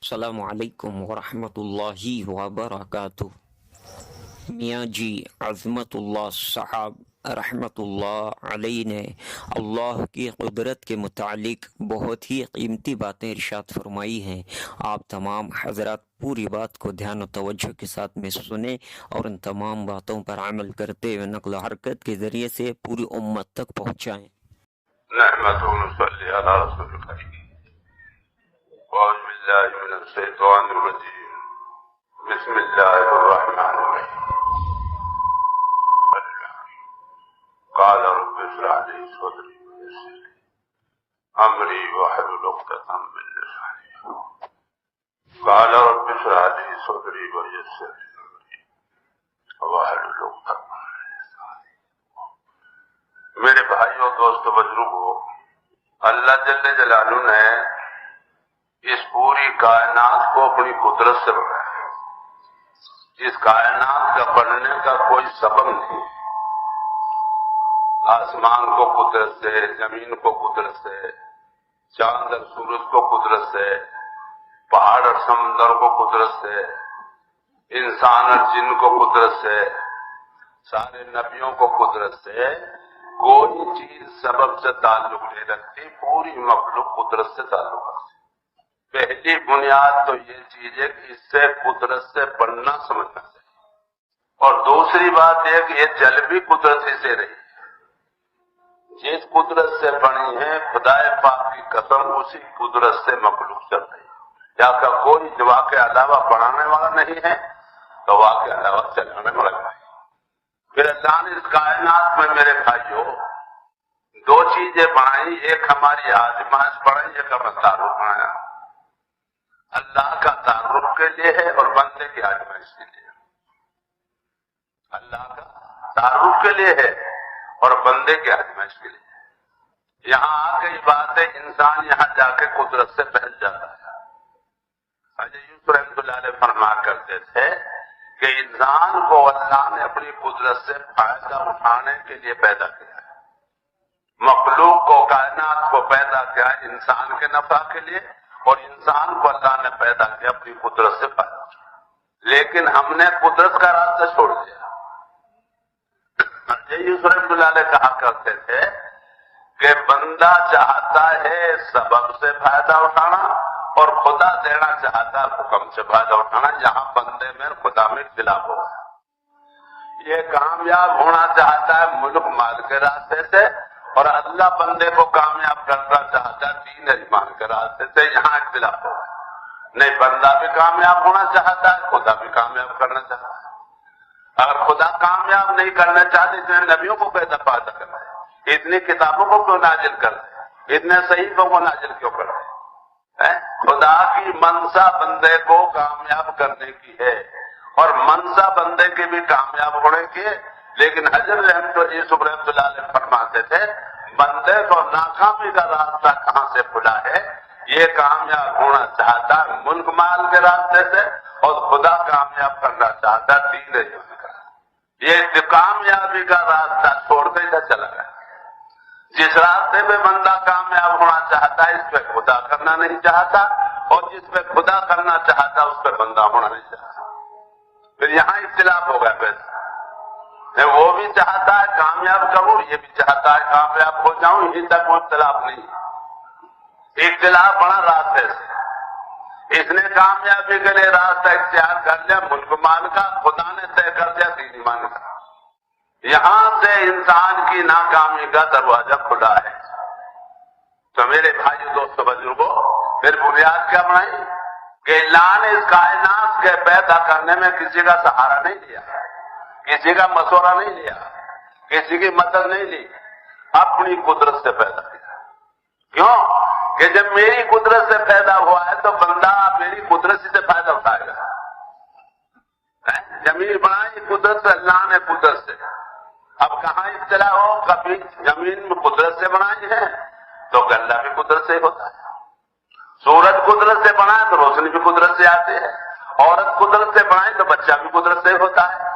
السلام علیکم ورحمۃ اللہ وبرکاتہ۔ میاں جی عظمت اللہ صاحب رحمۃ اللہ علیہ نے اللہ کی قدرت کے متعلق بہت ہی قیمتی باتیں ارشاد فرمائی ہیں۔ آپ تمام حضرات پوری بات کو دھیان و توجہ کے ساتھ میں سنیں اور ان تمام باتوں پر عمل کرتے ہوئے نقل و حرکت کے ذریعے سے پوری امت تک پہنچائیں۔ نحمده ونصلي على رسول الكريم أعوذ بالله من الشيطان الرجيم بسم الله الرحمن الرحيم قال رب اشرح لي صدري ويسر لي أمري واحلل عقدة من لساني قال رب اشرح لي صدري ويسر لي أمري واحلل عقدة من لساني۔ میرے بھائیوں دوستو بزرگوں، اللہ جل جلالہ نے اس پوری کائنات کو اپنی قدرت سے بنایا ہے۔ اس کائنات کا بننے کا کوئی سبب نہیں، آسمان کو قدرت سے، زمین کو قدرت سے، چاند اور سورج کو قدرت سے، پہاڑ اور سمندر کو قدرت سے، انسان اور جن کو قدرت سے، سارے نبیوں کو قدرت سے۔ کوئی چیز سبب سے تعلق نہیں رکھتی، پوری مخلوق قدرت سے تعلق رکھتی۔ پہلی بنیاد تو یہ چیز ہے کہ اس سے قدرت سے بننا سمجھنا چاہیے، اور دوسری بات یہ کہ یہ چل بھی قدرت ہی سے رہی ہے۔ جس قدرت سے بنی ہے خدا پاک کی قسم، اسی قدرت سے مخلوق چل رہی ہے۔ یا کہ کوئی دعا کے علاوہ بڑھانے والا نہیں ہے، دعا کے علاوہ چلانے والا نہیں۔ پھر اللہ نے اس کائنات میں میرے بھائیوں دو چیزیں بنائی، ایک ہماری آزمائش بڑھائی، ایک ہمیں تعارف بنایا۔ اللہ کا تعارف کے لیے ہے اور بندے کی آزمائش کے لیے۔ اللہ کا تعارف کے لیے ہے اور بندے کی آزمائش کے لیے۔ یہاں آ گئی بات ہے، انسان یہاں جا کے قدرت سے پھیل جاتا ہے۔ حضرت یوسف رحمۃ اللہ علیہ فرمایا کرتے تھے کہ انسان کو اللہ نے اپنی قدرت سے فائدہ اٹھانے کے لیے پیدا کیا ہے۔ مخلوق کو، کائنات کو پیدا کیا انسان کے نفع کے لیے، اور انسان کو اللہ نے پیدا کیا اپنی قدرت سے فائدہ اٹھانے۔ لیکن ہم نے قدرت کا راستہ چھوڑ دیا۔ یوسف رحمۃ اللہ علیہ کہا کرتے تھے کہ بندہ چاہتا ہے سبب سے فائدہ اٹھانا، اور خدا دینا چاہتا ہے حکم سے فائدہ اٹھانا۔ یہاں بندے میں خدا میں اختلاف ہو گیا۔ یہ کامیاب ہونا چاہتا ہے ملک مال کے راستے سے، اور اللہ بندے کو کامیاب کرنا چاہتا ہے دین ایمان کے راستے سے۔ یہاں اختلاف ہو گیا۔ نہیں، بندہ بھی کامیاب ہونا چاہتا ہے، خدا بھی کامیاب کرنا چاہتا ہے۔ اگر خدا کامیاب نہیں کرنا چاہتے تو نبیوں کو پیدا پیدا کرنا ہے، اتنی کتابوں کو کیوں نازل کرتے، اتنے صحیفوں کو نازل کیوں کرتے؟ خدا کی منشا بندے کو کامیاب کرنے کی ہے، اور منشا بندے کے بھی کامیاب ہونے کی ہے۔ لیکن حضرت یوسف رحمۃ اللہ علیہ فرماتے تھے بندے کو ناکامی کا راستہ کہاں سے کھلا ہے؟ یہ کامیاب ہونا چاہتا ہے ملک مال کے راستے سے، اور خدا کامیاب کرنا چاہتا ہے دین ایمان کا۔ یہ کامیابی کا راستہ چھوڑ کے ادھر چلا گیا۔ جس راستے پہ بندہ کامیاب ہونا چاہتا ہے اس پہ خدا کرنا نہیں چاہتا، اور جس پہ خدا کرنا چاہتا اس پہ بندہ ہونا نہیں چاہتا۔ پھر یہاں اختلاف ہو گیا۔ پیسہ وہ بھی چاہتا ہے کامیاب کروں، یہ بھی چاہتا ہے کامیاب ہو جاؤں، یہیں تک کوئی اختلاف نہیں۔ اختلاف بڑا راستے سے۔ اس نے کامیابی کے لیے راستہ اختیار کر لیا ملک مال کا، خدا نے طے کر دیا دین ایمان کا۔ یہاں سے انسان کی ناکامی کا دروازہ کھلا ہے۔ تو میرے بھائی دوستو بزرگوں، پھر بنیاد کیا بنائی کہ اللہ نے اس کائنات کے پیدا کرنے میں کسی کا سہارا نہیں لیا، کسی کا مشورہ نہیں لیا، کسی کی مدد نہیں لی، اپنی قدرت سے پیدا کیا۔ کیوں کہ جب میری قدرت سے پیدا ہوا ہے تو بندہ میری قدرت سے فائدہ اٹھائے گا۔ زمین بنائی قدرت سے، اللہ نے قدرت سے۔ اب کہاں اطلاع ہو، کبھی زمین میں قدرت سے بنائی ہے تو گلہ بھی قدرت سے ہوتا ہے، سورج قدرت سے بنائے تو روشنی بھی قدرت سے آتی ہے، عورت قدرت سے بنائے تو بچہ بھی قدرت سے ہوتا ہے،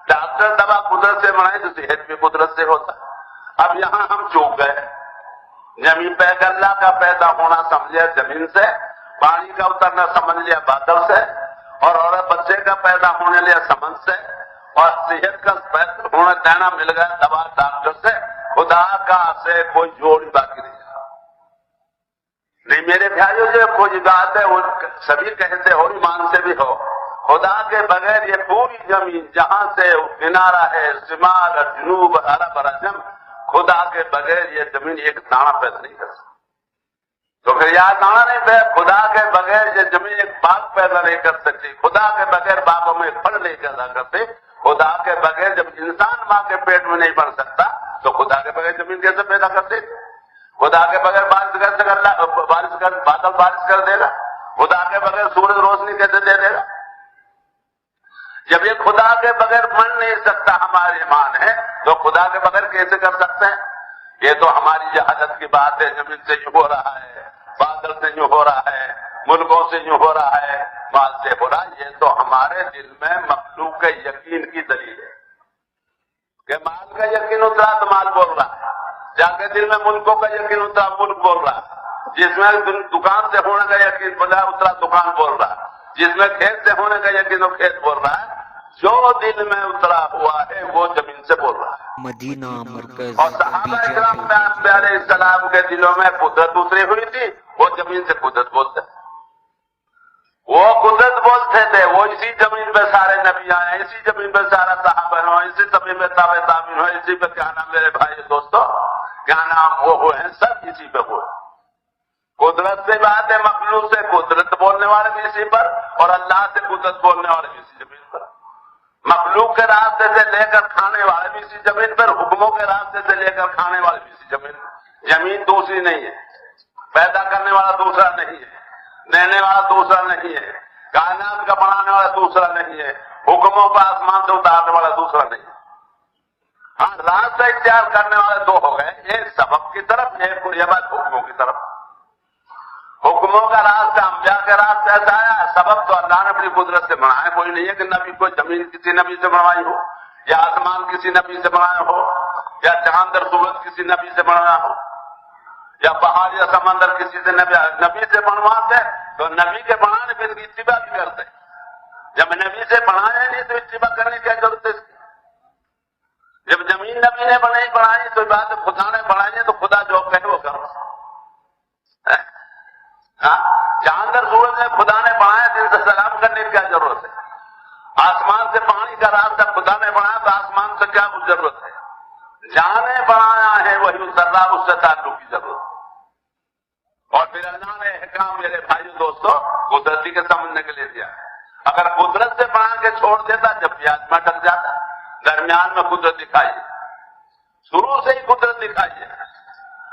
ڈاکٹر دوا قدرت سے بنائے تو صحت بھی قدرت سے ہوتا ہے۔ اب یہاں ہم چوک گئے، زمین پہ اللہ کا پیدا ہونا سمجھے زمین سے، پانی کا اترنا سمجھ لیا بادل سے، اور عورت بچے کا پیدا ہونے لیا سمجھ سے، اور صحت کا پیدا ہونا دینا مل گیا دوا ڈاکٹر سے، خدا کا سے کوئی جوڑ باقی نہیں رہا۔ نہیں میرے بھائیو، جو کوئی بات ہے وہ سبھی کہتے ہو، ایمان سے بھی ہو، خدا کے بغیر یہ پوری زمین جہاں سے کنارہ ہے، شمال اور جنوب عرب اور عجم، خدا کے بغیر یہ زمین ایک دانہ پیدا نہیں کر سکتی۔ تو پھر یاد دانہ نہیں پہ، خدا کے بغیر یہ زمین ایک باغ پیدا نہیں کر سکتی، خدا کے بغیر باغوں میں پھل نہیں پیدا کرتے، خدا کے بغیر جب انسان ماں کے پیٹ میں نہیں بڑھ سکتا تو خدا کے بغیر زمین کیسے پیدا کرتے؟ خدا کے بغیر بارش کیسے کرنا، بادل بارش کر دے گا؟ خدا کے بغیر سورج روشنی کیسے دے دے گا؟ جب یہ خدا کے بغیر بن نہیں سکتا ہمارے ایمان ہے تو خدا کے بغیر کیسے کر سکتے ہیں؟ یہ تو ہماری جہالت کی بات ہے، زمین سے یوں ہو رہا ہے، بادل سے یوں ہو رہا ہے، ملکوں سے یوں ہو رہا ہے، مال سے ہو رہا ہے، یہ تو ہمارے دل میں مخلوق کے یقین کی دلیل ہے کہ مال کا یقین اترا تو مال بول رہا ہے، جا کے دل میں ملکوں کا یقین اترا ملک بول رہا ہے، جس میں دکان سے ہونے کا یقین بلا اترا دکان بول رہا ہے، جس میں کھیت سے ہونے کا یقین وہ کھیت بول رہا ہے، جو دل میں اترا ہوا ہے وہ زمین سے بول رہا ہے۔ مدینہ مرکز اور صحابہ اکرام علیہ السلام کے دلوں میں قدرت اتری ہوئی تھی، وہ زمین سے قدرت بولتے تھے، وہ قدرت بولتے تھے، وہ اسی زمین پہ سارے نبی آئے، اسی زمین پہ سارا صحابہ ہو، اسی زمین پہ تابع تابعین ہو، اسی پہ کیا نام میرے بھائی دوستو، کیا نام وہ ہوئے ہیں، سب اسی پہ ہوئے۔ قدرت سے بات ہے، مخلوق سے قدرت بولنے والے بھی اسی پر، اور اللہ سے قدرت بولنے والے بھی اسی زمین پر، مخلوق کے راستے سے لے کر کھانے والے بھی اسی زمین پر، حکموں کے راستے سے لے کر کھانے والے بھی اسی زمین پر۔ زمین دوسری نہیں ہے، پیدا کرنے والا دوسرا نہیں ہے، دینے والا دوسرا نہیں ہے، کائنات کا بنانے والا دوسرا نہیں ہے، حکموں کا آسمان سے اتارنے والا دوسرا نہیں ہے۔ ہاں راستہ اختیار کرنے والے دو ہو گئے، ایک سبب کی طرف، ایک یہ بات حکموں کی طرف۔ حکموں کا راستہ انبیاء کے راستے سے آیا، سبب تو اللہ نے اپنی قدرت سے بنایا، کوئی نہیں ہے کہ نبی کو زمین کسی نبی سے بنوائی ہو، یا آسمان کسی نبی سے بنایا ہو، یا چاند اور سورج کسی نبی سے بنایا ہو، یا پہاڑ یا سمندر کسی سے نبی سے بنواتے تو نبی کے بنانے پہ بھی اتباع بھی کرتے۔ جب نبی سے بنایا نہیں تو اتباع کرنے کی کیا ضرورت ہے اس کی؟ جب زمین نبی نے بنائی تو بات خدا نے بنائی ہے تو خدا جو کہے وہ کرو۔ چاند اور سورج نے خدا نے بنایا تو ان سے سلام کرنے کی کیا ضرورت ہے؟ آسمان سے پانی کا راستہ خدا نے بنایا تو آسمان سے کیا ضرورت ہے؟ جہاں نے بنایا ہے وہی اتر رہا، اس سے تعلق کی ضرورت ہے۔ اور پھر اللہ نے احکام میرے بھائی دوستو قدرتی کے سمجھنے کے لیے دیا ہے۔ اگر قدرت سے بنا کے چھوڑ دیتا جب پیاز میں ڈک جاتا، درمیان میں قدرت دکھائی ہے، شروع سے ہی قدرت دکھائی ہے۔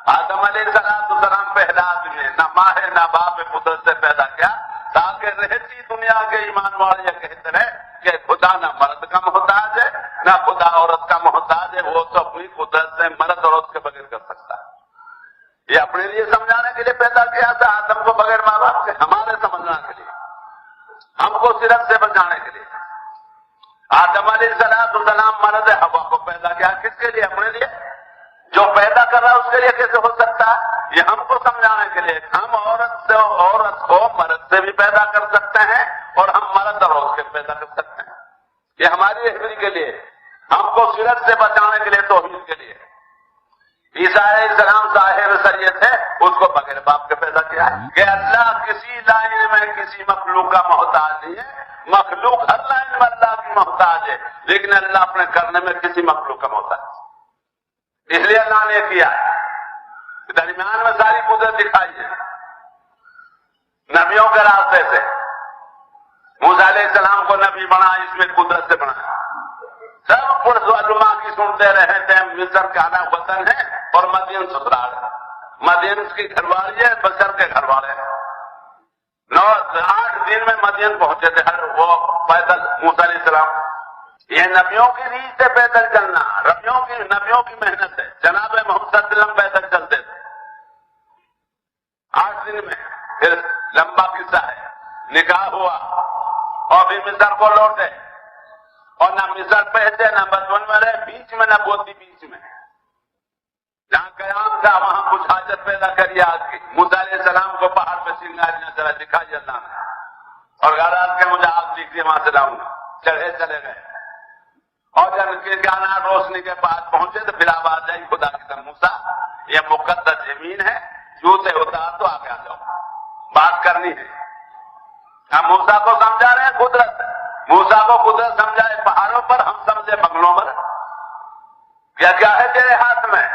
آدم علیہ السلام پہلا آدمی ہے، نہ ماں ہے نہ باپ ہے، قدرت سے پیدا کیا تاکہ رہتی دنیا کے ایمان والے یہ کہتے رہے کہ خدا نہ مرد کا محتاج ہے نہ خدا عورت کا محتاج ہے، وہ تو اپنی قدرت سے مرد عورت کے بغیر کر سکتا ہے۔ یہ اپنے لیے سمجھانے کے لیے پیدا کیا تھا آدم کو بغیر ماں باپ کے، ہمارے سمجھنے کے لیے، ہم کو صرف سے بچانے کے لیے۔ آدم علیہ السلام مرد ہوا کو پیدا کیا کس کے لیے؟ اپنے لیے۔ جو پیدا کر رہا ہے اس کے لیے کیسے ہو سکتا ہے؟ یہ ہم کو سمجھانے کے لیے۔ ہم عورت کو مرد سے بھی پیدا کر سکتے ہیں اور ہم مرد اور عورت سے پیدا کر سکتے ہیں، یہ ہماری رہبری کے لیے، ہم کو شرک سے بچانے کے لیے، توحید کے لیے۔ عیسیٰ علیہ السلام صاحب شریعت ہے، اس کو بغیر باپ کے پیدا کیا ہے کہ اللہ کسی لائن میں کسی مخلوق کا محتاج نہیں ہے، مخلوق ہر لائن میں اللہ کی محتاج ہے، لیکن اللہ اپنے کرنے میں کسی مخلوق کا محتاج ہے۔ اس لیے اللہ نے کیا ہے، درمیان میں ساری قدرت دکھائی ہے نبیوں کے راستے سے۔ موسیٰ علیہ السلام کو نبی بنا، اس میں قدرت سے بنا۔ سب علماء کی سنتے رہے تھے، مصر کا وطن ہے اور مدین سسرال ہے، مدین اس کی گھر والی ہے، بشر کے گھر والے ہیں۔ 8 دن میں مدین پہنچے تھے وہ پیدل موسیٰ علیہ السلام۔ یہ نبیوں کی ریت سے پیدل چلنا، نبیوں کی محنت ہے۔ جناب محمد صلی اللہ علیہ وسلم پیدل چلتے تھے 8 دن میں۔ پھر لمبا قصہ ہے، نکاح ہوا اور پھر مصر کو لوٹے، اور نہ مصر پہنچے نہ بچپن میں رہے، بیچ میں نہ بوتی بیچ میں، جہاں قیام تھا وہاں کچھ حاجت پیدا کری آگ کی. موسیٰ علیہ السلام کو پہاڑ پہ چنگاریاں ذرا دکھائی اللہ نے, اور غرض کے مجھے آگ دکھ رہی ہے وہاں سے لاؤں گا. چلے گئے, اور جب ان کے کائنات روشنی کے پاس پہنچے تو پھر آواز آئی خدا کی طرف, موسیٰ یہ مقدس زمین ہے, جوتے اتار تو آگے آ جاؤ, بات کرنی ہے. ہم موسیٰ کو سمجھا رہے ہیں قدرت, موسیٰ کو قدرت سمجھائے پہاڑوں پر, ہم سمجھے بنگلوں پر. کیا ہے تیرے ہاتھ میں؟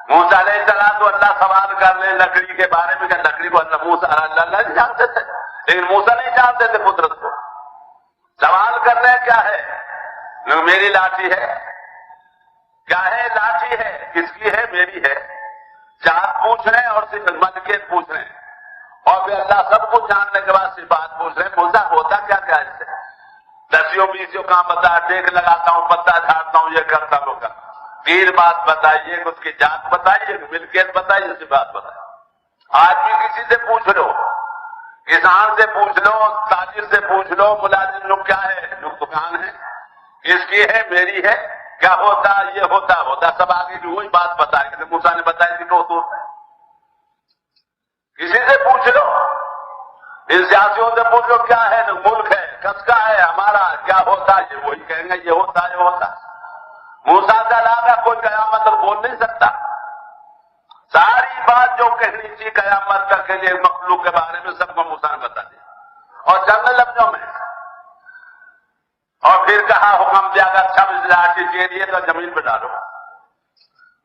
موسیٰ علیہ السلام تو اللہ سوال کر لیں لکڑی کے بارے میں, کہ لکڑی کو اللہ نہیں جانتے تھے, لیکن موسیٰ نہیں جانتے تھے قدرت کو. سوال کر رہے ہیں کیا ہے؟ میری لاٹھی ہے. کیا ہے لاٹھی ہے؟ کس کی ہے؟ میری ہے. جات پوچھ رہے ہیں اور صرف ملکیت پوچھ رہے ہیں, اور پھر اللہ سب کچھ جاننے کے بعد صرف بات پوچھ رہے ہیں موسیٰ ہوتا کیا کیا اس سے؟ 10 کام بتا, ٹیک لگاتا ہوں, پتا جھاڑتا ہوں, یہ کرتا ہوں کا. 3 بات بتائیے, اس کی جات بتائیے, ملکیت بتائیے, اسی بات بتائیے. آج بھی کسی سے پوچھ لو, کسان سے پوچھ لو, تاجر سے پوچھ لو, ملازم لوگ کیا ہے, جو دکان ہے اس کی ہے, میری ہے, کیا ہوتا, یہ ہوتا, سب آگے کی وہی بات بتائے کہ موسیٰ نے بتائی تھی تو کسی سے پوچھ لو, ان سیاسیوں سے پوچھ لو کیا ہے, ملک ہے, کس کا ہے, ہمارا, کیا ہوتا, یہ وہی کہیں گے, یہ ہوتا. موسیٰ سے علاوہ کوئی قیامت تک بول نہیں سکتا. ساری بات جو کہنی تھی قیامت تک کے لیے مخلوق کے بارے میں سب کو موسیٰ نے بتا دیا, اور چند لفظوں میں. اور پھر کہا, حکم دیا کہ اچھا لاٹھی چاہیے تو زمین پہ ڈالو.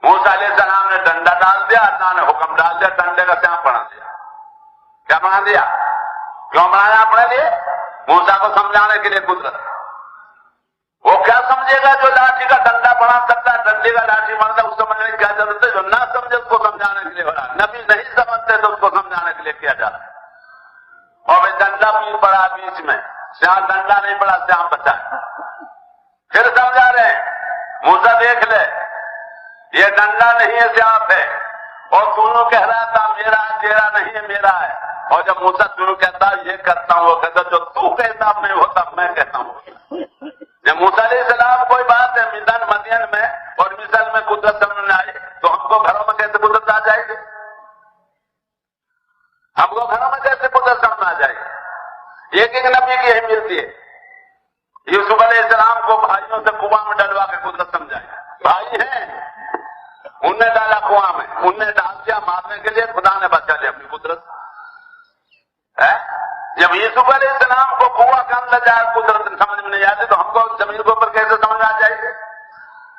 موسیٰ علیہ السلام نے ڈنڈا ڈال دیا, اللہ نے حکم ڈال دیا, ڈنڈے کا سیاں بنا دیا. کیا بنا دیا؟ کیوں بنایا اپنے لیے؟ موسیٰ کو سمجھانے کے لیے قدرت. وہ کیا سمجھے گا جو لاٹھی کا ڈنڈا بنا سکتا ہے, ڈنڈے کا لاٹھی بنتا ہے, اس سمجھنے کی کیا ضرورت ہے؟ جو نہ سمجھے اس کو سمجھانے کے لیے بنا. نبی نہیں سمجھتے تو اس کو سمجھانے کے لیے کیا جاتا ہے. اور وہ ڈنڈا بھی پڑا بیچ میں, سیاں ڈنڈا نہیں پڑا, سیاں بچا. پھر سمجھا رہے ہیں, موسیٰ دیکھ لے, یہ ڈنڈا نہیں ہے, سیاں ہے. اور تونوں کہہ رہا تھا میرا ہے, تیرا نہیں ہے, میرا ہے. اور جب موسیٰ تونوں کہتا یہ کرتا ہوں, وہ کہتا جو تو کہتا میں ہوتا میں کہتا ہوں. جب موسیٰ علیہ السلام کوئی بات ہے میدان مدین میں اور مثال میں قدرت سمجھ میں آئے, تو ہم کو گھروں میں کیسے قدرت آ جائے گی؟ ہم کو گھروں میں کیسے قدرت سمجھ آ جائے گی؟ ایک نبی کی اہمیت ہے. یوسف علیہ السلام کو بھائیوں سے کنواں میں ڈلوا کے قدرت سمجھائے. بھائی ہیں, انہوں نے ڈالا کنواں میں, انہوں نے ڈال دیا مارنے کے لیے, خدا نے بچا لیا اپنی قدرت. جب یوسف علیہ السلام کو کنواں کا اندر جائے قدرت سمجھ میں نہیں آتی, تو ہم کو زمین کے اوپر کیسے سمجھ آ جائے گی؟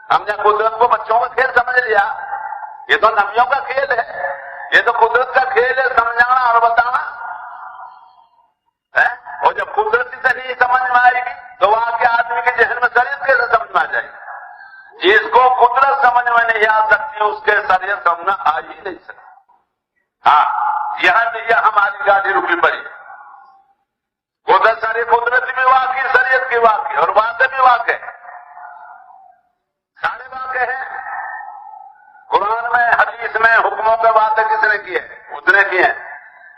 ہم نے قدرت کو بچوں کا کھیل سمجھ لیا. یہ تو نبیوں کا کھیل ہے, یہ تو قدرت کا کھیل ہے, سمجھانا اور بتانا. اور جب قدرت سے نہیں سمجھ میں آئے گی تو وہاں کے آدمی کے ذہن میں شریعت کیسے سمجھ میں آ جائے گی؟ جس کو قدرت سمجھ میں نہیں آ سکتی اس کے شریعت سمجھ میں آ ہی نہیں سکتی. ہاں, یہاں بھی یہ ہماری گاڑی رکی پڑی. قدرت ساری قدرت بھی واقعی, شریعت کی واقعی, اور واقع بھی واقع, سارے واقع ہیں. قرآن میں حدیث میں حکموں کے وعدے کس نے کیے؟ اس نے کیے,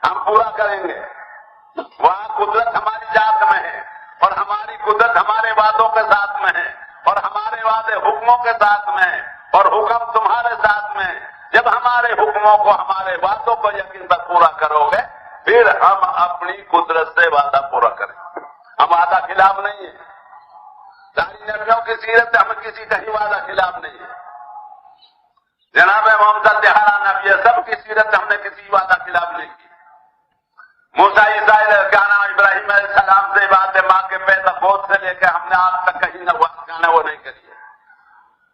ہم پورا کریں گے. وہاں قدرت ہماری ذات میں ہے, اور ہماری قدرت ہمارے وعدوں کے ساتھ میں ہے, اور ہمارے وعدے حکموں کے ساتھ میں ہے, اور حکم تمہارے ساتھ میں ہے. جب ہمارے حکموں کو ہمارے وعدوں کو یقین پر پورا کرو گے, پھر ہم اپنی قدرت سے وعدہ پورا کریں. ہم وعدہ خلاف نہیں ہے. ساری نبیوں کی سیرت ہم کسی کا ہی وعدہ خلاف نہیں ہے. جناب محمد تہارا نبی ہے, سب کی سیرت ہم نے کسی وعدہ خلاف نہیں کی. موسیٰ کیا نام ابراہیم علیہ السلام سے بات ہے, ماں کے پیدا گود سے لے کے ہم نے آج تک کہیں نہ وہ نہیں کری ہے.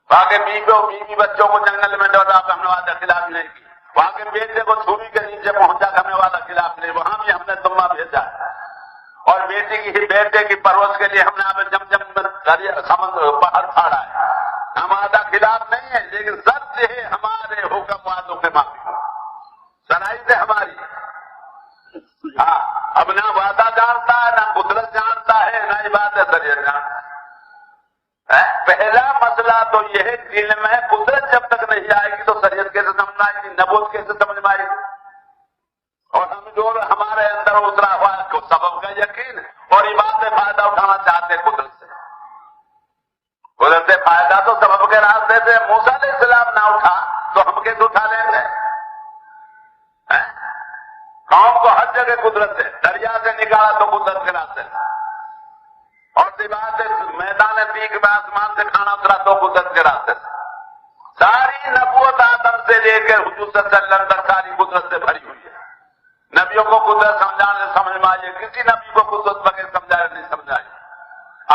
وہاں کے بیوی بچوں کو جنگل میں ڈولا تو ہم نے وعدہ خلاف نہیں کی. وہاں کے بیٹے کو چھری کے نیچے پہنچا کر ہمیں وعدہ خلاف نہیں, وہاں بھی ہم نے تمہ بھیجا. اور بیٹے کی پرورش کے لیے ہم نے جم سمندر باہر پھاڑا ہے. ہم وعدہ خلاف نہیں ہے, لیکن سب سے ہمارے حکم وعدوں کے معافی سرائی سے ہماری. ہاں, اب نہ وعدہ جانتا ہے, نہ قدرت جانتا ہے, نہ عبادت شریعت جانتا ہے. پہلا مسئلہ تو یہ ہے, دل میں قدرت جب تک نہیں آئے گی تو شریعت کیسے سمجھ میں آئے گی, نبوت کیسے سمجھ میں آئے گی. اور ہم جو ہمارے اندر اترا ہوا ہے سبب کا یقین اور عبادت سے فائدہ اٹھانا چاہتے ہیں قدرت سے. قدرت سے فائدہ تو سبب کے راستے سے موسیٰ علیہ السلام نہ اٹھا تو کیسے اٹھا لیں گے؟ قوم کو ہر جگہ قدرت ہے، دریا سے نکالا تو قدرت کے راستے، اور دیوار سے میدان تیغ میں آسمان سے کھانا اترا تو قدرت کے راستے، ساری نبوت آدم سے لے کر حضور صلی اللہ علیہ وسلم تک ساری قدرت سے بھری ہوئی ہے۔ نبیوں کو قدرت سمجھانے سمجھ میں آئیے، کسی نبی کو قدرت بغیر سمجھانے نہیں سمجھائی۔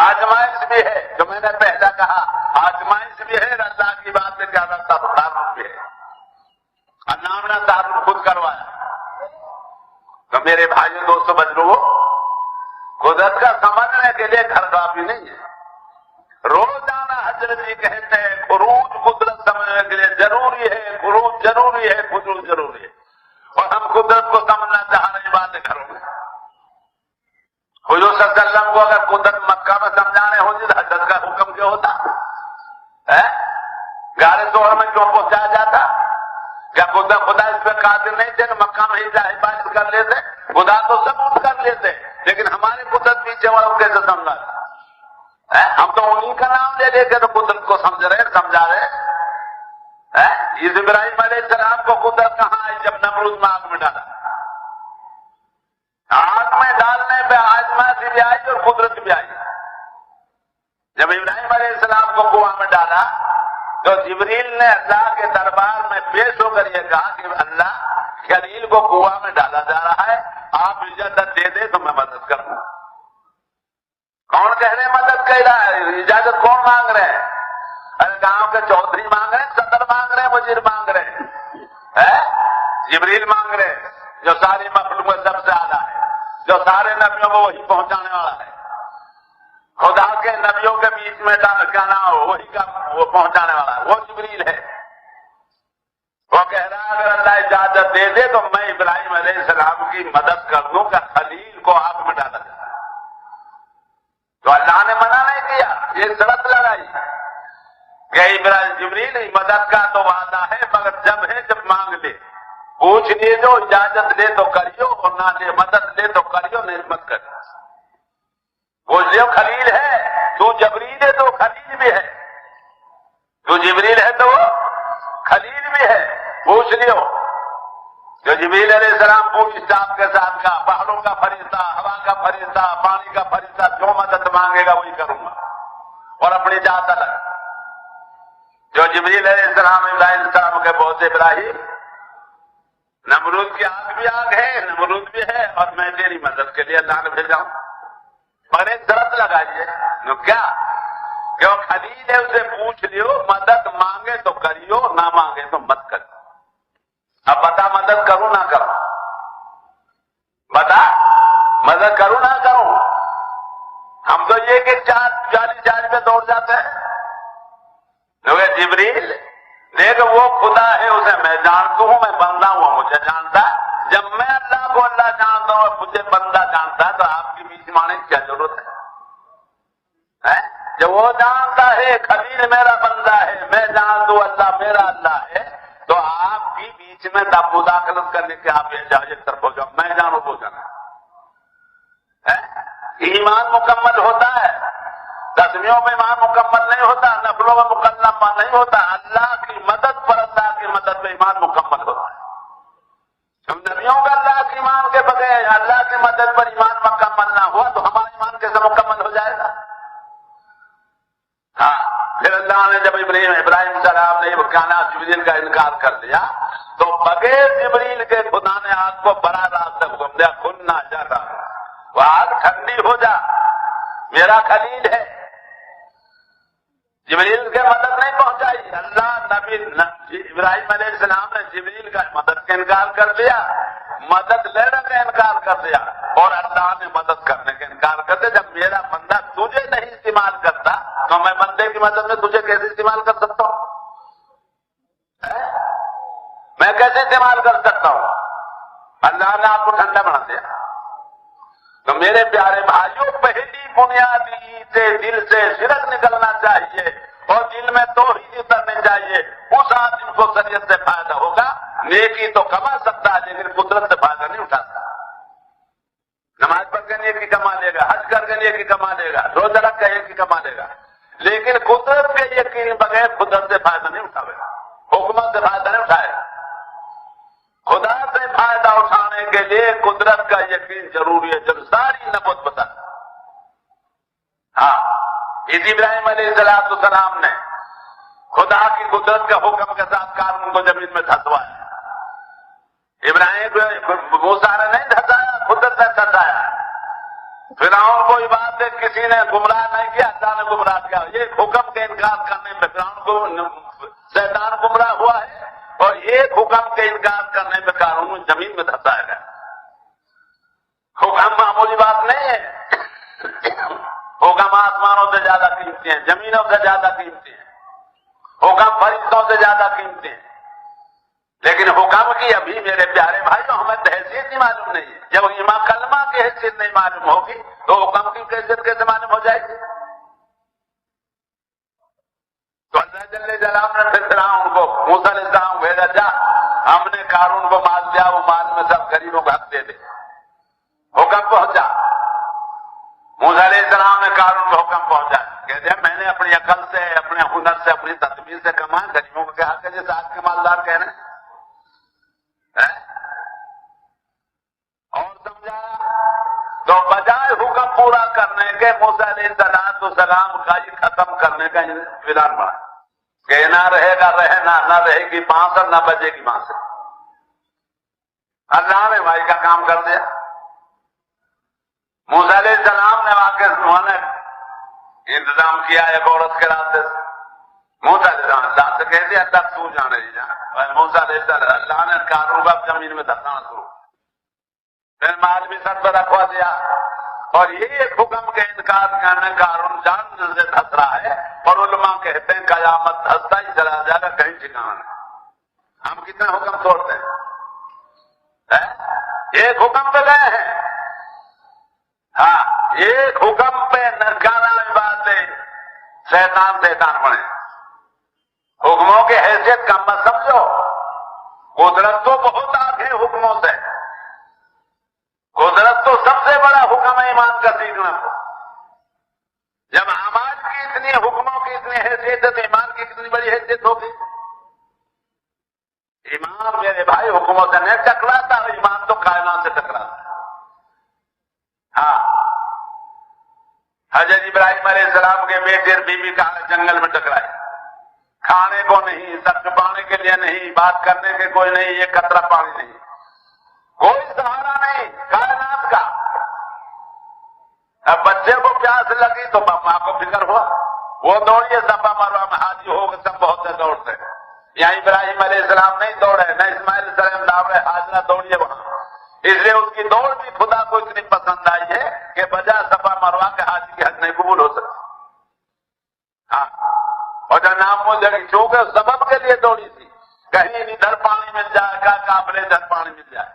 آزمائش بھی ہے، جو میں نے پہلا کہا، آزمائش بھی ہے، اللہ کی بات سے زیادہ تعارف بھی ہے، اللہ نے تعارف خود کروایا۔ تو میرے بھائیوں دوستوں بزرگوں، قدرت کا سمجھنے کے لیے گھر کافی نہیں ہے، روزانہ حضرت جی کہتے ہیں خروج قدرت سمجھنے کے لیے ضروری ہے، خروج ضروری ہے، خروج ضروری ہے، اور ہم قدرت کو سمجھنا چاہ رہے باتیں گھروں میں۔ حضور صلی اللہ علیہ وسلم کو اگر قدرت مکہ میں سمجھانے ہوتی تو حضرت کا حکم کیا ہوتا ہے؟ غار ثور میں کیوں پہنچایا جاتا؟ کیا خدا اس پہ قادر نہیں تھے کہ مکہ میں ہی حفاظت کر لیتے؟ خدا تو سب اٹھ کر لیتے، لیکن ہماری قدرت پیچھے والوں کیسے سمجھا؟ ہم تو انہیں کا نام لے لے کے تو قدرت کو سمجھ رہے سمجھا رہے۔ اس ابراہیم علیہ السلام کو قدرت کہاں آئی جب نمرود میں آگ میں ڈالا؟ آگ میں ڈالنے پہ آزمائش بھی آئی اور قدرت بھی آئی۔ جب ابراہیم علیہ السلام کو کنواں میں ڈالا تو جبریل نے اللہ کے دربار میں پیش ہو کر یہ کہا کہ اللہ خلیل کو کنواں میں ڈالا جا رہا ہے، آپ اجازت دے دے تو میں مدد کروں گا۔ کون کہہ رہے ہیں مدد کہہ رہا ہے؟ اجازت کون مانگ رہے ہیں؟ ارے گاؤں کے چودھری مانگ رہے ہیں، صدر مانگ رہے ہیں، وزیر مانگ رہے ہیں، جبریل مانگ رہے ہیں جو ساری مخلوق میں سب سے اعلیٰ ہے، جو سارے نبیوں کو وہی پہنچانے والا ہے، خدا کے نبیوں کے بیچ میں کہنا وہی کا وہ پہنچانے والا ہے، وہ جبریل ہے۔ وہ کہہ رہا ہے اگر اللہ اجازت دے دے تو میں ابراہیم علیہ السلام کی مدد کر دوں کہ خلیل کو آگ میں ڈالا جائے۔ تو اللہ نے منع نہیں کیا، یہ شرط لگائی کہ ابراہیم جبریل مدد کا تو وعدہ ہے مگر جب ہے جب مانگ لے، پوچھ لیے جو اجازت لے تو کریو اور نہ لے مدد لے تو کریو نہیں مت کریو۔ وہ جو خلیل ہے تو جبریل ہے تو خلیل بھی ہے، تو جبریل ہے تو وہ خلیل بھی ہے، پوچھ لیو۔ جو جبریل علیہ السلام پوری اسٹاف کے ساتھ کا پہاڑوں کا فرشتہ، ہوا کا فرشتہ، پانی کا فرشتہ جو مدد مانگے گا وہی کروں گا، اور اپنی ذات الگ۔ جو جبریل علیہ السلام ابراہیم علیہ السلام کے بہت سے ابراہیم، نمرود کی آگ بھی آگ ہے، نمرود بھی ہے، اور میں تیری مدد کے لیے اللہ نے بھیجا ہوں، مگر ایک شرط لگائیے کیا کہ وہ خلیل ہے، اسے پوچھ لیو، مدد مانگے تو کریو، نہ مانگے تو مت کریو۔ اب بتا مدد کروں نہ کروں؟ بتا مدد کروں نہ کروں؟ ہم تو یہ کہ جالی پہ دوڑ جاتے ہیں۔ جبریل دیکھ وہ خدا ہے، اسے میں جانتا ہوں، میں بندہ ہوں، مجھے جانتا۔ جب میں اللہ کو اللہ جانتا ہوں اور مجھے بندہ جانتا ہے تو آپ کے بیچ میں آنے کی کیا ضرورت ہے؟ جب وہ جانتا ہے خلیل میرا بندہ ہے، میں جانتا ہوں اللہ میرا اللہ ہے، تو آپ بھی بیچ میں مداخلت کرنے کے آپ اجازت طرف ہو جاؤ، میں جانو تو جانا۔ ایمان مکمل ہوتا ہے، تسمیوں میں ایمان مکمل نہیں ہوتا، نفلوں میں مکمل نہیں ہوتا، اللہ کی مدد پر اللہ کی مدد میں ایمان مکمل ہوتا ہے۔ ہم نبیوں کا اللہ کے ایمان کے بغیر اللہ کی مدد پر ایمان مکمل نہ ہوا تو ہمارا ایمان کیسے مکمل ہو جائے گا؟ پھر اللہ نے جب ابراہیم السلام نے جبریل کا انکار کر دیا تو بغیر جبریل کے خدا نے آگ کو براہ راست حکم دیا کھن نہ جا رہا، وہ آگ ٹھنڈی ہو جا، میرا خلیل ہے۔ جبریل کے مدد نہیں پہنچائی، اللہ نبی ابراہیم علیہ السلام نے جبریل کا مدد کا انکار کر دیا، مدد لینے کا انکار کر دیا، اور اللہ نے مدد کرنے کا انکار کر دیا۔ جب میرا بندہ تجھے نہیں استعمال کرتا تو میں بندے کی مدد میں تجھے کیسے استعمال کر سکتا ہوں؟ میں کیسے استعمال کر سکتا ہوں؟ اللہ نے آپ کو ٹھنڈا بنا دیا۔ تو میرے پیارے بھائیوں، پہلی بنیادی سے دل سے شرک نکلنا چاہیے اور دل میں توحید اترنی چاہیے، اس آدمی کو شریعت سے فائدہ ہوگا۔ نیکی تو کما سکتا ہے لیکن قدرت سے فائدہ نہیں اٹھا سکتا۔ نماز پڑھ کے نیکی کما لے گا، حج کر کے نیکی کما لے گا، روزہ رکھ کے نیکی کما لے گا، لیکن قدرت کے یقین بغیر قدرت سے فائدہ نہیں اٹھاوے گا۔ حکومت سے فائدہ نہیں اٹھائے گا. خدا سے فائدہ اٹھانے کے لیے قدرت کا یقین ضروری ہے، جب ساری نبوت بتا. ہاں، اسی ابراہیم علیہ السلام نے خدا کی قدرت کا حکم کے ساتھ قارون کو زمین میں دھسوایا. ابراہیم کو موسیٰ نے نہیں دھسایا، قدرت نے دھسایا. فرعون کو یہ بات ہے کسی نے گمراہ نہیں کیا، اللہ نے گمراہ کیا. یہ حکم کے انکار کرنے میں فرعون کو شیطان گمراہ ہوا ہے، اور ایک حکم کے انکار کرنے میں قارون زمین میں دھسایا گیا. حکم معمولی بات نہیں ہے. حکم آسمانوں سے زیادہ قیمتی ہیں، زمینوں سے زیادہ قیمتی ہیں. حکم فرشتوں سے زیادہ قیمتی ہیں. لیکن حکم کی ابھی میرے پیارے بھائیوں ہمیں حیثیت نہیں معلوم نہیں ہے. جب ایمان کلمہ کی حیثیت نہیں معلوم ہوگی تو حکم کی حیثیت کیسے معلوم ہو جائے گی؟ تو اللہ جل جلالہ نے پھر فرعون کو موسیٰ علیہ السلام بھیجا، جا ہم نے قارون کو مال دیا، وہ مال میں سب غریبوں کو حق دے دے. حکم پہنچا. موسیٰ علیہ السلام نے قارون کو حکم پہنچا. کہتے ہیں میں نے اپنی عقل سے، اپنے ہنر سے، اپنی تدبیر سے کمایا، غریبوں کو کیا حق ہے جیسے آج کے مالدار کہہ رہے ہیں. اور سمجھایا تو بجائے حکم پورا کرنے کے موسیٰ علیہ السلام کا یہ ختم کرنے کا اعلان بڑھا کہ نہ رہے گا رہنا، نہ رہے گی بانس اور نہ بجے گی بانس. اللہ نے بھائی کا کام کر دیا. موسیٰ علیہ السلام نے واقع انہوں نے انتظام کیا ایک عورت کے راستے سے. موسیٰ علیہ السلام اللہ سے کہہ دیا تک تو جانے دی جا. موسیٰ علیہ السلام اللہ نے قارون کو زمین میں دھسانا شروع، پھر مال بھی سر پہ رکھوا دیا. اور یہ ایک حکم کے انکار کرنے قارون جان سے دھس رہا ہے. اور علماء کہتے ہیں قیامت دھستا ہی چلا جائے گا، کہیں ٹھکانا نہیں. ہم کتنے حکم توڑتے ہیں؟ ایک حکم پہ گئے ہیں. ہاں، ایک حکم پہ ننکانا باتیں شیطان بنے. حکموں کی حیثیت کم مت سمجھو. قدرت تو بہت آگے حکموں سے. قدرت تو سب سے بڑا حکم ہے ایمان کا سیکھنا. جب اعمال کی اتنی، حکموں کی اتنی حیثیت ہے تو ایمان کی کتنی بڑی حیثیت ہوگی. ایمان میرے بھائی حکموں سے نہیں ٹکراتا، ایمان تو کائنات سے ٹکراتا ہے. ہاں، حضرت ابراہیم علیہ السلام کے بیٹے اور بیوی کا جنگل میں ٹکرائے. کھانے کو نہیں، سر چھپانے کے لیے نہیں، بات کرنے کے کوئی نہیں، یہ قطرہ پانی نہیں، کوئی سہارا نہیں کائنات کا. اب بچے کو پیاس لگی تو ماں کو فکر ہوا، وہ دوڑیے صفا مروہ میں حاجی ہو گئے، سب بہت سے دوڑتے ہیں. یہاں ابراہیم علیہ السلام نہیں دوڑے، نہ اسماعیل علیہ السلام دوڑے، حاجرہ دوڑیے وہاں. اس لیے اس کی دوڑ بھی خدا کو اتنی پسند آئی ہے کہ بجا صفا مروہ کے حاجی کی حج نہیں قبول ہو سکتی. ہاں، اور جو نام وہ جگہ چونکہ سبب کے لیے دوڑی تھی، کہیں ادھر پانی مل جائے گا، قابل ادھر پانی مل جائے.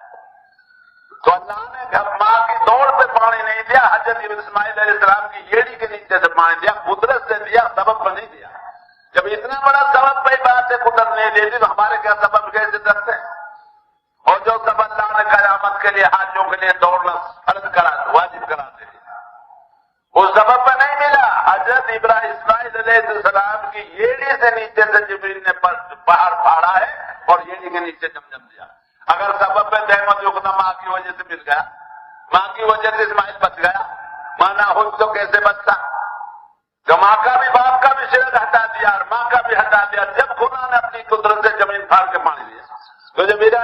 تو اللہ نے گھر ماں کی دوڑ پہ پانی نہیں دیا، حضرت اسماعیل علیہ السلام کی یڑی کے نیچے سے پانی دیا. قدرت سے دیا، سبب پر نہیں دیا. جب اتنا بڑا سبب پہ بات ہے قدرت نہیں دیتی تو ہمارے کیا سبب کیسے کرتے ہیں؟ اور جو سب اللہ نے قیامت کے لیے حاجیوں کے لیے دوڑنا فرض کرا، واجب کرا دے، اس سبب پہ نہیں ملا. حضرت اسماعیل علیہ السلام کی یڑی سے نیچے سے جبریل نے پہاڑ پھاڑا ہے اور یڑی کے نیچے جم دیا. اگر سبب پہ دہمت یقنا ماں کی وجہ سے مل گیا، ماں کی وجہ سے اسماعیل بچ گیا، ماں نہ ہو تو کیسے بچتا؟ تو ماں کا بھی باپ کا بھی شرک ہٹا دیا اور ماں کا بھی ہٹا دیا. جب خدا نے اپنی قدرت سے زمین پھاڑ کے پانی دیا تو جب میرے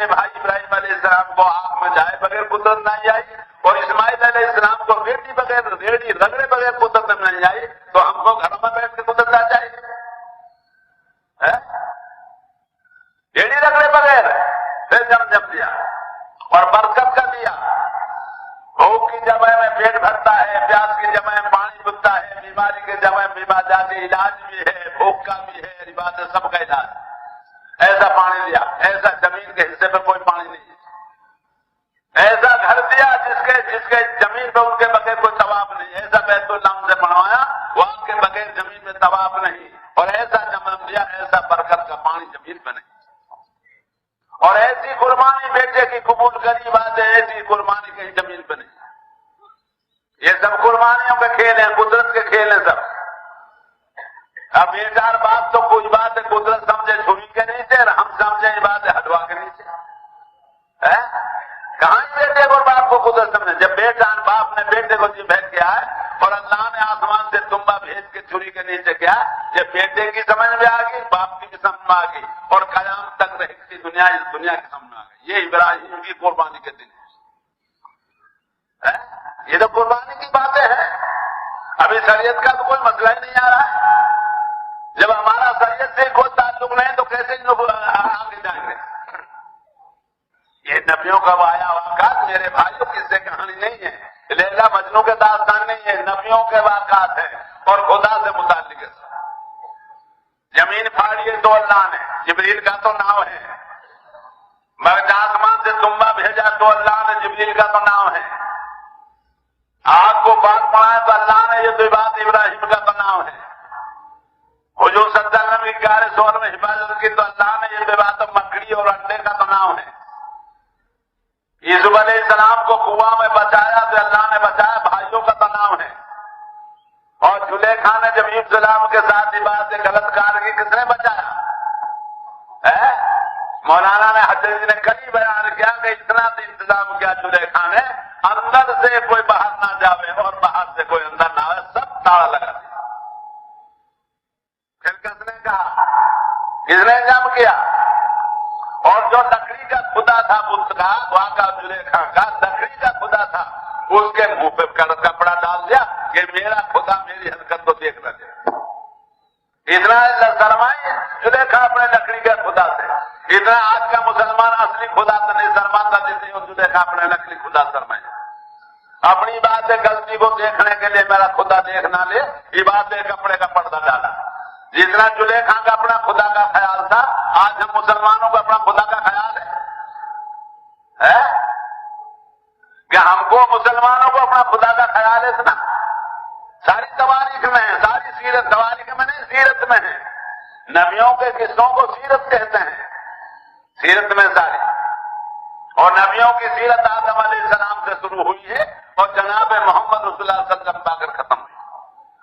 بھائی ابراہیم علیہ السلام کو آگ میں جائے بغیر قدرت نہیں آئی، اور اسماعیل علیہ السلام کو ریڑھی رگڑے بغیر قدرت نہیں آئی، تو ہم کو گھروں میں بیٹھ کے قدرت آ جائے گی؟ ریڑھی رگڑے بغیر پھر جم دیا اور برکت کا دیا. بھوک کی جگہ میں پیٹ بھرتا ہے، پیاس کی جگہ میں پانی بکتا ہے، بیماری کی جگہ میں بیمار جاتی، علاج بھی ہے، بھوک کا بھی ہے، عبادت سب کا علاج. ایسا پانی دیا، ایسا زمین کے حصے پہ کوئی پانی نہیں. ایسا گھر دیا جس کے زمین پہ ان کے بغیر کوئی طواف نہیں. ایسا بیت اللہ سے بنوایا وہاں کے بغیر زمین میں طواف نہیں. اور ایسا جمن دیا، ایسا برکت کا پانی زمین پہ نہیں. اور ایسی قربانی بیٹے کی قبول کری بات ہے، ایسی قربانی کہیں زمین پہ نہیں. یہ سب قربانیوں کے کھیل ہیں، قدرت کے کھیل ہیں سب. اب یہ چار بات تو کوئی بات ہے، قدرت سمجھے چھری جب باپ نے بیٹے کو ذبح کیا ہے اور اللہ نے آسمان سے تنبا بھیج کے چھری کے نیچے کیا، یہ بیٹے کی سمجھ میں آ گئی، باپ کی بھی سمجھ میں آ گئی، اور قیام تک رہے گی دنیا، اس دنیا کی سمجھ میں آ گئی۔ یہ ابراہیم کی قربانی کے دن ہے۔ یہ تو قربانی کی باتیں ہیں، ابھی شریعت کا تو کوئی مسئلہ ہی نہیں آ رہا ہے۔ جب ہمارا شریعت سے کوئی تعلق نہیں تو کیسے لوگ آگے جائیں گے؟ یہ نبیوں کا واقعہ واقعات میرے بھائیوں کی سے کہانی نہیں ہے، لیلا مجنو کے داستان نہیں ہے، نبیوں کے واقعات ہیں اور خدا سے متعلق ہے۔ زمین پھاڑی ہے تو اللہ نے، جبریل کا تو نام ہے، مگر آسمان سے تنبا بھیجا تو اللہ نے، جبریل کا تو نام ہے۔ آگ کو پاک بنایا تو اللہ نے، یہ تو بات ابراہیم کا تو نام ہے۔ حضور صلی اللہ علیہ وسلم کی گارے سور میں حفاظت کی تو اللہ نے، یہ بات مکڑی اور انڈے کا تو نام ہے۔ یوسف علیہ السلام کو کنواں میں بچایا تو اللہ نے بچایا، بھائیوں کا تو نام ہے۔ اور زلیخا نے جب یوسف السلام کے ساتھ یہ بات غلط کار کی، کس نے بچایا؟ مولانا نے حضرت نے کلی بیان کیا کہ اتنا تو انتظام کیا زلیخا نے، اندر سے کوئی باہر نہ جاوے اور باہر سے کوئی اندر نہ آئے، سب تالا لگا دیا۔ پھر کس نے کہا، کس نے جم کیا؟ اور جو لکڑی کا خدا تھا اس کا، وہاں کا زلیخا کا لکڑی کا خدا تھا، اس کے منہ پہ کپڑا ڈال دیا کہ میرا خدا میری حرکت کو دیکھ نہ دے۔ اتنا شرمائی زلیخا اپنے لکڑی کے خدا سے، اتنا آج کا مسلمان اصلی خدا سے نہیں شرماتا جتنی وہ زلیخا اپنے نقلی خدا شرمائے۔ اپنی بات غلطی کو دیکھنے کے لیے میرا خدا دیکھ نہ لے، یہ بات کپڑے کا پردہ ڈالا۔ جتنا زلیخا کا اپنا خدا کا خیال تھا، آج ہم مسلمانوں کو اپنا خدا کا خیال ہے کہ ہم کو مسلمانوں کو اپنا خدا کا خیال ہے۔ اتنا ساری تواریخ میں ہے، ساری سیرت، تواریخ میں نہیں سیرت میں ہے، نبیوں کے قصوں کو سیرت کہتے ہیں، سیرت میں ساری۔ اور نبیوں کی سیرت آدم علیہ السلام سے شروع ہوئی ہے اور جناب محمد رسول اللہ صلی اللہ علیہ وسلم پا کر ختم ہوئی۔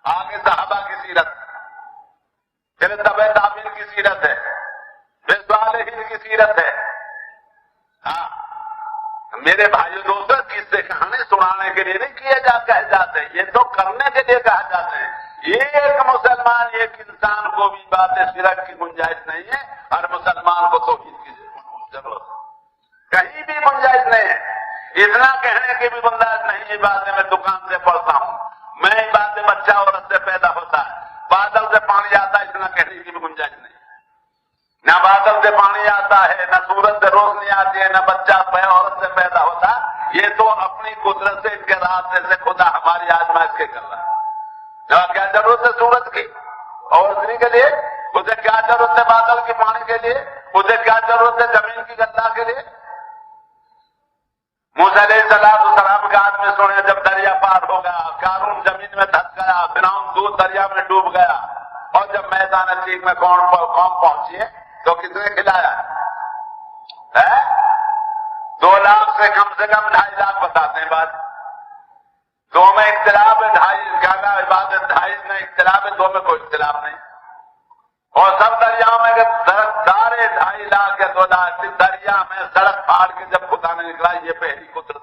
آگے صحابہ کی سیرت، پھر تبع تابعین کی سیرت ہے، پھر صالحین کی سیرت ہے۔ ہاں میرے بھائیو دوستو، قصے کہانی سنانے کے لیے نہیں کہے جاتے، یہ تو کرنے کے لیے کہا جاتے ہیں۔ ایک مسلمان، ایک انسان کو بھی بات شرک کی گنجائش نہیں ہے، ہر مسلمان کو توحید کی ضرورت ہے، کہیں بھی گنجائش نہیں ہے۔ اتنا کہنے کی بھی گنجائش نہیں، یہ باتیں میں دکان سے پڑھتا ہوں، میں یہ باتیں بچہ عورت سے پیدا ہوتا ہے، بادل سے پانی آتا ہے، اتنا کہنے کی بھی گنجائش نہیں۔ نہ بادل سے پانی آتا ہے، نہ سورج سے روشنی آتی ہے، نہ بچہ عورت سے پیدا ہوتا، یہ تو اپنی قدرت سے، ان کے راستے سے خدا ہماری آزمائش کے کر رہا ہے۔ کیا ضرورت ہے سورج کی اور روشنی کے لیے؟ اسے کیا ضرورت ہے بادل کی پانی کے لیے؟ اسے کیا ضرورت ہے زمین کی غذا کے لیے؟ موسیٰ علیہ السلام کا آدمی سنے، جب دریا پار ہو گیا، قارون زمین میں دھس گیا، فرعون دودھ دریا میں ڈوب گیا، اور جب میدان عتیق میں قوم پہنچی ہے تو کس نے کھلایا ہے؟ 2 لاکھ سے کم 2.5 لاکھ بتاتے ہیں بات، 2 میں اختلاف ہے، 2.5 عبادت 2.5 میں اختلاف ہے، 2 میں کوئی اختلاف نہیں۔ اور سب دریاؤں میں سارے 2.5 لاکھ یا 2 لاکھ دریا میں سڑک پھاڑ کے جب خدا نے نکلا، یہ پہلی قدرت۔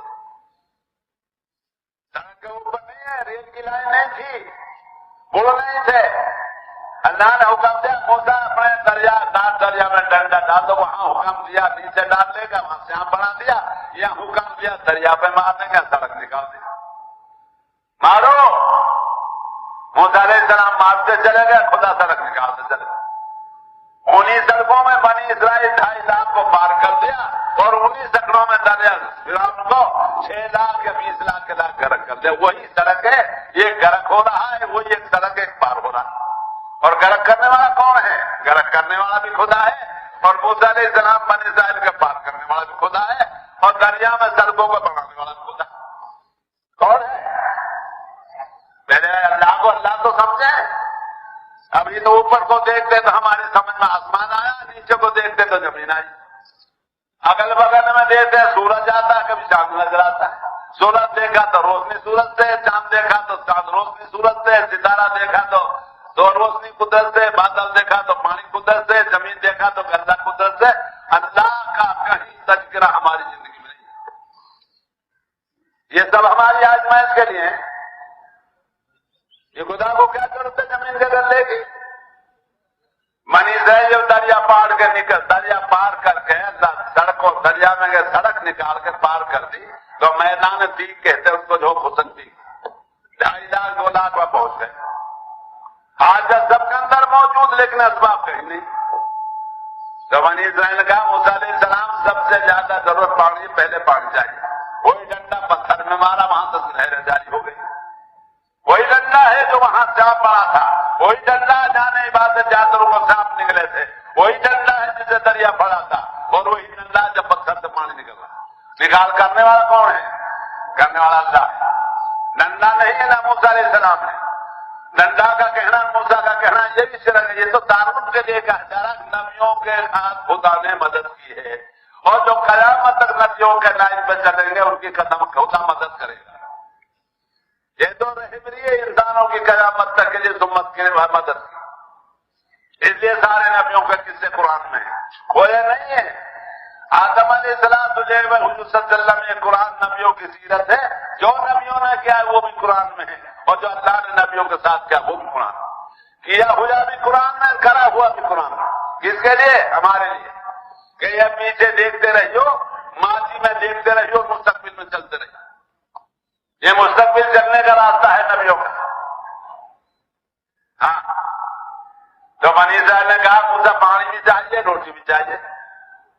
سڑک کے اوپر نہیں ہے، ریل کی لائن نہیں تھی، پل نہیں تھے، اللہ نے حکم دیا موسیٰ اپنے دریا میں ڈنڈا ڈال دو، وہاں حکم دیا نیچے ڈال لے گا، وہاں سے یہاں بنا دیا، یا حکم دیا دریا پہ مار دیں گے، سڑک نکال دیا، مارو۔ موسیٰ علیہ السلام مارتے چلے گئے، خدا سڑک نکالتے چلے گئے۔ انہی سڑکوں میں بنی اسرائیل 2.5 لاکھ کو پار کر دیا، اور انہی سڑکوں میں دریا فرعون کو 6 لاکھ یا 20 لاکھ کے لاکھ غرق کر دیا۔ وہی سڑک ہے، یہ غرق ہو رہا ہے، وہی ایک سڑک ایک پار ہو رہا ہے۔ اور غرق کرنے والا کون ہے؟ غرق کرنے والا بھی خدا ہے، اور موسیٰ علیہ السلام بنی اسرائیل کے پار کرنے والا بھی خدا ہے، اور دریا میں سڑکوں کو بنانے والا بھی خدا ہے۔ کون ہے؟ پہلے اللہ کو اللہ تو سمجھیں۔ ابھی تو اوپر کو دیکھتے تو ہماری سمجھ میں آسمان آیا، نیچے کو دیکھتے تو زمین آئی، اگل بغل میں دیکھتے سورج آتا ہے، کبھی چاند نظر آتا ہے، سورج دیکھا تو روشنی سورج سے، چاند دیکھا تو چاند روشنی سورج سے، ستارہ دیکھا تو روشنی قدرت سے، بادل دیکھا تو پانی قدرت سے، زمین دیکھا تو غلہ قدرت سے۔ اللہ کا کہیں تذکرہ ہماری زندگی میں نہیں ہے، یہ سب آزمائش کے لیے یہ خدا کو کیا ضرورت ہے زمین کے گلے کی؟ منی سے جو دریا پار کے نکل دریا پار کر کے سڑکوں دریا میں گئے سڑک نکال کے پار کر دی تو میدان تیگ کہتے اس کو جو حسن تھی 2.5 لاکھ 2 لاکھ میں پہنچ گئے. حاجت سب کے اندر موجود لیکن اسباب کہیں نہیں. تو بنی اسرائیل کا موسیٰ علیہ السلام سب سے زیادہ ضرورت پانی پہلے پانی چاہیے. وہی ڈنڈا پتھر میں مارا وہاں تک نہریں جاری ہو گئی. وہی ڈنڈا ہے جو وہاں سانپ پڑا تھا. وہی ڈنڈا جانے عبادت جاتروں کو سانپ نکلے تھے. وہی ڈنڈا ہے جسے دریا پڑا تھا. اور وہی ڈنڈا جب پتھر سے پانی نکل رہا. نکال کرنے والا کون ہے؟ کرنے والا اللہ ہے. ڈنڈا نہیں ہے نا موسیٰ علیہ السلام نے. ڈنڈا کا کہنا موسیٰ کا کہنا یہ بھی شرک ہے. یہ تو تعارف کے لیے کہا جا رہا نبیوں کے ساتھ خدا نے مدد کی ہے اور جو قیامت تک نبیوں کے لائن پہ چلیں گے ان کی قدم خدا مدد کرے گا. یہ تو رہبری ہے انسانوں کی قیامت تک کے لیے سمت کی مدد کی. اس لیے سارے نبیوں کے قصے قرآن میں ہیں. وہ یہ نہیں ہے آدم علیہ السلام تجھے حضور صلی اللہ علیہ وسلم یہ قرآن نبیوں کی سیرت ہے. جو نبیوں نے کیا ہے وہ بھی قرآن میں ہے اور جو اللہ نے نبیوں کے ساتھ کیا وہ بھی قرآن کیا ہوا بھی قرآن میں کرا ہوا بھی قرآن میں. کس کے لیے؟ ہمارے لیے کہ یہ پیچھے دیکھتے رہیو ماضی میں دیکھتے رہیو مستقبل میں چلتے رہیو. یہ مستقبل چلنے کا راستہ ہے نبیوں کا. ہاں تو بنی اسرائیل نے کہا مجھے پانی بھی چاہیے روٹی بھی چاہیے.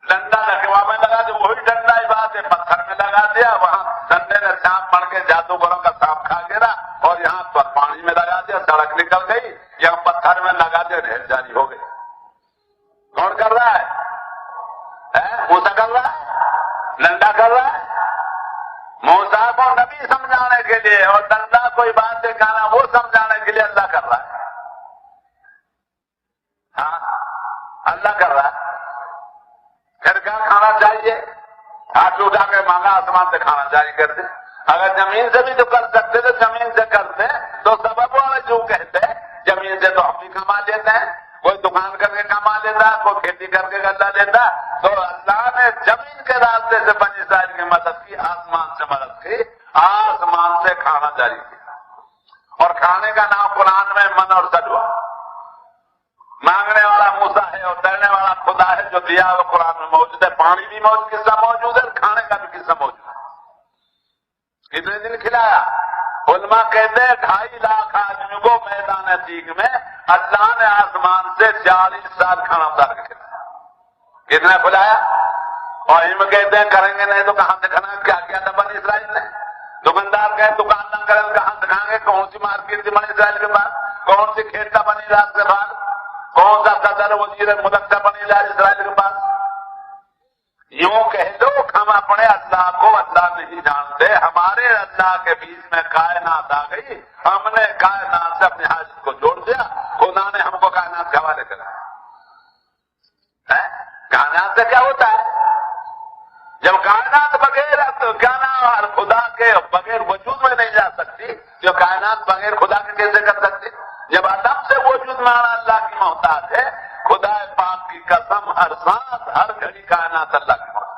ڈنڈا لکھوا میں لگا دیا. وہی ڈنڈا ہی بات ہے پتھر میں لگا دیا. وہاں ڈنڈے نے سانپ بن کے جادوگروں کا سانپ کھا گرا اور یہاں پر پانی میں لگا دیا سڑک نکل گئی. یہاں پتھر میں لگا دیا ڈھیر جاری ہو گئی. کون کر رہا ہے؟ موسیٰ کر رہا ہے؟ ڈنڈا کر رہا ہے؟ موسیٰ کو نبی سمجھانے کے لیے اور ڈنڈا کوئی بات دکھانا وہ سمجھانے کے لیے اللہ کر رہا ہے. ہاں اللہ کر رہا ہے. پھر کیا کھانا چاہیے؟ ہاتھ اٹھا کے مانگا آسمان سے کھانا جاری کر دے. اگر زمین سے بھی تو کر سکتے تو زمین سے کرتے تو سبب والے جو کہتے زمین سے تو ہم بھی کما لیتے ہیں. کوئی دکان کر کے کما لیتا کوئی کھیتی کر کے کرتا لیتا. تو اللہ نے زمین کے راستے سے بنی اسرائیل کی مدد کی آسمان سے مدد کی. آسمان سے کھانا جاری کیا اور کھانے کا نام قرآن میں من اور سجوا. مانگنے والا موسیٰ ہے اور دینے والا خدا ہے جو دیا وہ قرآن میں موجود ہے. پانی بھی قصہ موجود ہے کھانے کا بھی قصہ موجود ہے. کتنے دن کھلایا؟ علماء کہتے ہیں 2.5 لاکھ آدمیوں کو میدان تیگ میں اللہ نے آسمان سے 40 سال کھانا اتار کے کھلایا. کتنا کھلایا؟ اور ہم کہتے ہیں کریں گے نہیں تو کہاں سے کھانا. کیا کیا تھا بنی اسرائیل نے؟ دکاندار کہے دکان نہ کرے کہاں سے کھائیں گے؟ کون سی مارکیٹ تھی بنی اسرائیل کے پاس؟ کون سی کھیت کا بنی رات کے بعد؟ کون سا صدر وزیر ملک کا بنی اسرائیل کے پاس؟ یوں کہہ دو ہم اپنے اللہ کو اللہ نہیں جانتے. ہمارے اللہ کے بیچ میں کائنات آ گئی. ہم نے کائنات سے اپنی حاجت کو جوڑ دیا. خدا نے ہم کو کائنات کے حوالے کرا. کائنات سے کیا ہوتا ہے؟ جب کائنات بغیر کیا نام خدا کے بغیر وجود میں نہیں جا سکتی جو کائنات بغیر خدا کے کیسے کر سکتی؟ جب آدم سے وجود میں آنا اللہ کی محتاج ہے. خدا پاک کی قسم ہر سانس ہر گھڑی کائنات اللہ کی محتاج.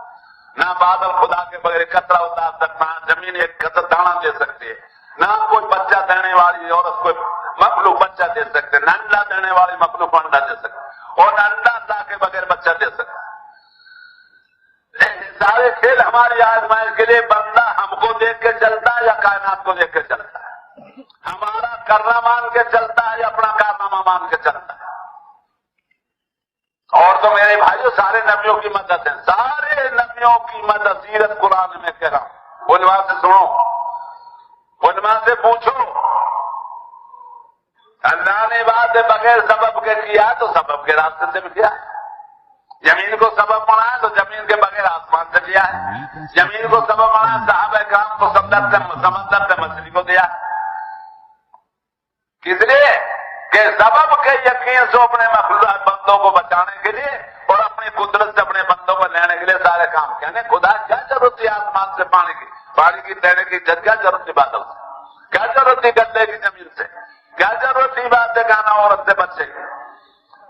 نہ بادل خدا کے بغیر قطرہ اتار سکتا ہے. زمین ایک قطر دانا دے سکتی ہے. نہ کوئی بچہ دینے والی عورت کوئی مخلوق بچہ دے سکتے. نہ انڈا دینے والی مخلوق انڈا دے سکتے اور نہ انڈا اللہ کے بغیر بچہ دے سکتا. سارے کھیل ہماری آزمائش کے لیے بندہ ہم کو دیکھ کے چلتا ہے یا کائنات کو دیکھ کے چلتا ہے؟ ہمارا کرنا مان کے چلتا ہے یا اپنا کارنامہ مان کے چلتا ہے؟ اور تو میرے بھائیوں سارے نبیوں کی مدد ہے. سارے نبیوں کی مدد سیرت قرآن میں کہہ رہا ہوں. علماء سے سنو علماء سے پوچھو. اللہ نے بات بغیر سبب کے کیا تو سبب کے راستے سے بھی کیا ہے. زمین کو سبب بنایا تو زمین کے بغیر آسمان سے دیا ہے. زمین کو سبب بنایا صحابہ کرام کو سمندر سے مچھلی کو دیا. کس لیے؟ کہ سبب کے یقین سے اپنے مخلوق بندوں کو بچانے کے لیے اور اپنی قدرت سے اپنے بندوں کو لینے کے لیے سارے کام کیا. خدا کیا ضرورت ہے آسمان سے پانی کی دینے کی؟ کیا ضرورت ہے بادل سے؟ کیا ضرورت ہے گلے کی زمین سے؟ کیا ضرورت ہے بات ہے گانا عورت سے بچے گی؟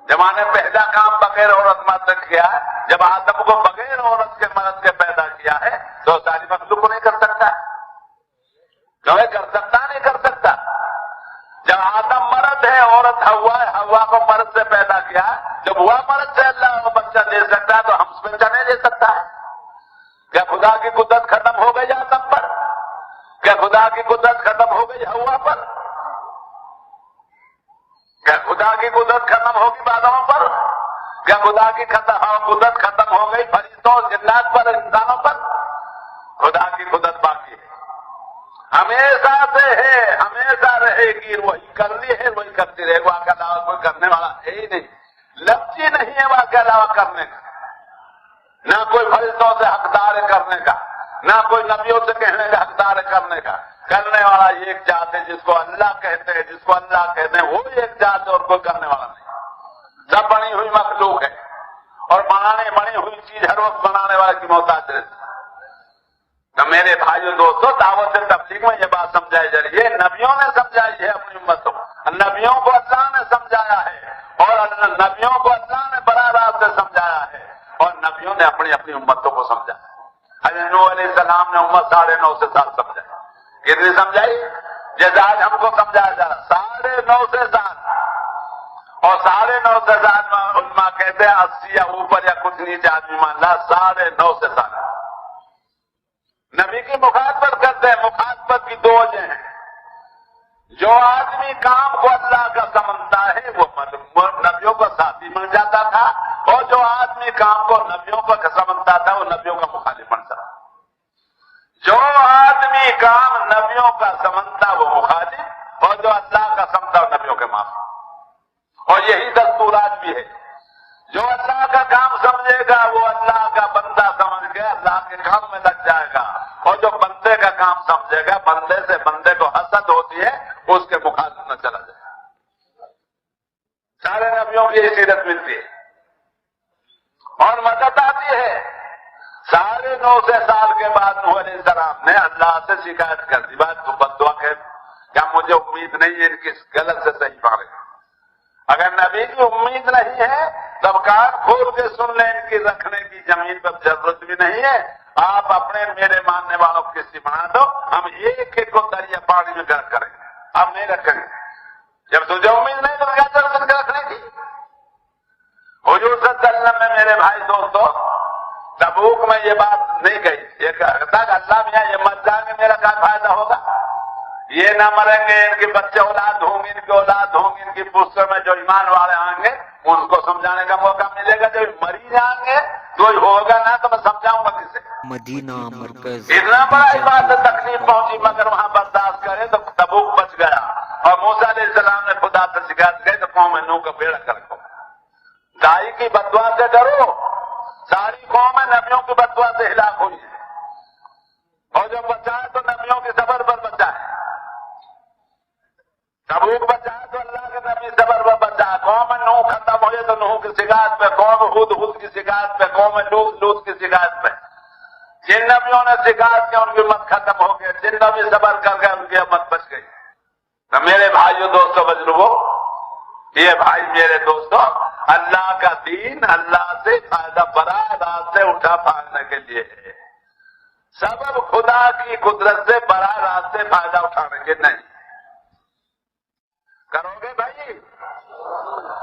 زمانے پہلا کام بغیر عورت مرد نے کیا ہے. جب آدم کو بغیر عورت کے مرد کے پیدا کیا ہے تو ساری مخلوق کو نہیں کر سکتا ہے. نہیں کر سکتا. جب آدم مرد ہے، عورت ہوا ہے، ہوا کو مرد سے پیدا کیا، جب ہوا مرد سے اللہ کو بچہ دے سکتا ہے تو ہم سے بچہ نہیں دے سکتا ہے؟ کیا خدا کی قدرت ختم ہو گئی آدم پر؟ کیا خدا کی قدرت ختم ہو گئی ہوا پر؟ کیا خدا کی قدرت ختم ہوگی بادلوں پر؟ کیا خدا کی قدرت ختم ہو گئی فرشتوں جنات پر، انسانوں پر؟ خدا کی قدرت باقی ہے، ہمیشہ سے ہے، ہمیشہ رہے گی. وہی کر رہی ہے، وہی کرتی رہے گی. وہاں کے علاوہ کوئی کرنے والا ہے ہی نہیں، لفظ ہی نہیں ہے وہاں کے علاوہ کرنے کا. نہ کوئی فرشتوں سے حقدار ہے کرنے کا، نہ کوئی نبیوں سے کہنے کا حقدار ہے کرنے کا. کرنے والا ایک ذات ہے جس کو اللہ کہتے ہیں، جس کو اللہ کہتے ہیں وہ ایک ذات ہے، اور کوئی کرنے والا نہیں. سب بنی ہوئی مخلوق ہے، اور بنی ہوئی چیز ہر وقت بنانے والے کی محتاج رہتی. تو میرے بھائیوں دوستوں، دعوت تبلیغ میں یہ بات سمجھائی جا رہی ہے، نبیوں نے سمجھائی ہے اپنی امتوں کو، نبیوں کو اللہ نے سمجھایا ہے، اور نبیوں کو اللہ نے براہ راست سے سمجھایا ہے، اور نبیوں نے اپنی اپنی امتوں کو سمجھایا. حضرت نوح علیہ السلام نے امت 9.5 سال سمجھائی. کتنی سمجھائی؟ جیسے آج ہم کو سمجھایا جا رہا 9.5 سال. اور 9.5 سال میں علماء کہتے ہیں 80 یا اوپر یا کچھ نیچے آدمی مان لا 9.5 سال. نبی کی مخاطبت کرتے ہیں. مخاطبت کی 2 وجہ ہیں. جو آدمی کام کو اللہ کا سمجھتا ہے وہ نبیوں کا ساتھی بن جاتا تھا، اور جو آدمی کام کو نبیوں کا سمجھتا تھا وہ نبیوں کا مخالف بن جاتا. جو آدمی کام نبیوں کا سمجھتا وہ مخالف، اور جو اللہ کا سمجھتا وہ نبیوں کے معافی. اور یہی دستور آج بھی ہے. جو اللہ کا کام سمجھے گا وہ اللہ کا بندہ سمجھ کے اللہ کے کام میں لگ جائے گا، اور جو بندے کا کام سمجھے گا، بندے سے بندے کو حسد ہوتی ہے، اس کے مخالف میں چلا جائے گا. سارے نبیوں کی یہ سیرت ملتی ہے. اور مدد آتی ہے. 9.5 سال کے بعد نوح علیہ السلام نے اللہ سے شکایت کر دی. بات تو بددعا کہ کیا مجھے امید نہیں ہے ان کی غلط سے صحیح پا رہے. اگر نبی کی امید نہیں ہے تب کان کھول کے سن لیں، ان کی رکھنے کی زمین پر ضرورت بھی نہیں ہے. آپ اپنے میرے ماننے والوں کو کسی بنا دو، ہم ایک ایک کو دریا پانی میں گرک کریں گے، ہم نہیں رکھیں گے. جب تجھے امید نہیں تو کیا ضرورت ان کے رکھنے کی؟ حضور صلی اللہ علیہ وسلم میں میرے بھائی دوستوں تبوک میں یہ بات نہیں کہی. یہ کہتا کہ اللہ میاں یہ مت جائیں گے میرا کیا فائدہ ہوگا، یہ نہ مریں گے، ان کے بچے اولاد ہوں گے، ان کے اولاد ہوں گے، ان کی پشتوں میں جو ایمان والے آئیں گے ان کو سمجھانے کا موقع ملے گا. جب مری جائیں گے تو ہوگا نا تو میں سمجھاؤں گا کسے. مدینہ مرکز اتنا بڑا عبادت تکلیف پہنچی مگر وہاں برداشت کرے تو تبوک بچ گیا. اور موسیٰ علیہ السلام نے خدا سے شکایت کی تو قوم نوح کا بیڑا کرکو. دائی کی بددعا سے ڈرو. ساری قوم نبیوں کی بددعا سے ہلاک ہوئی ہے، اور جو بچا ہے تو نبیوں کی صبر پر بچا ہے. تبوک بچا ہے تو اللہ کے نبی صبر پر بچا ہے. قوم نوح ختم ہوئے تو نوح کی شکایت پہ، قوم ہود کی شکایت پہ، قوم لوط کی شکایت پہ. جن نبیوں نے شکایت کی ان کی امت ختم ہو گئی، جن نبی صبر کر گئے ان کی امت بچ گئی. تو میرے بھائیو دوستو بزرگو، یہ بھائی میرے دوستو، اللہ کا دین اللہ سے فائدہ براہ راست سے اٹھا پھاڑنے کے لیے ہے. سبب خدا کی قدرت سے براہ راست سے فائدہ اٹھانے کے نہیں. کرو گے بھائی؟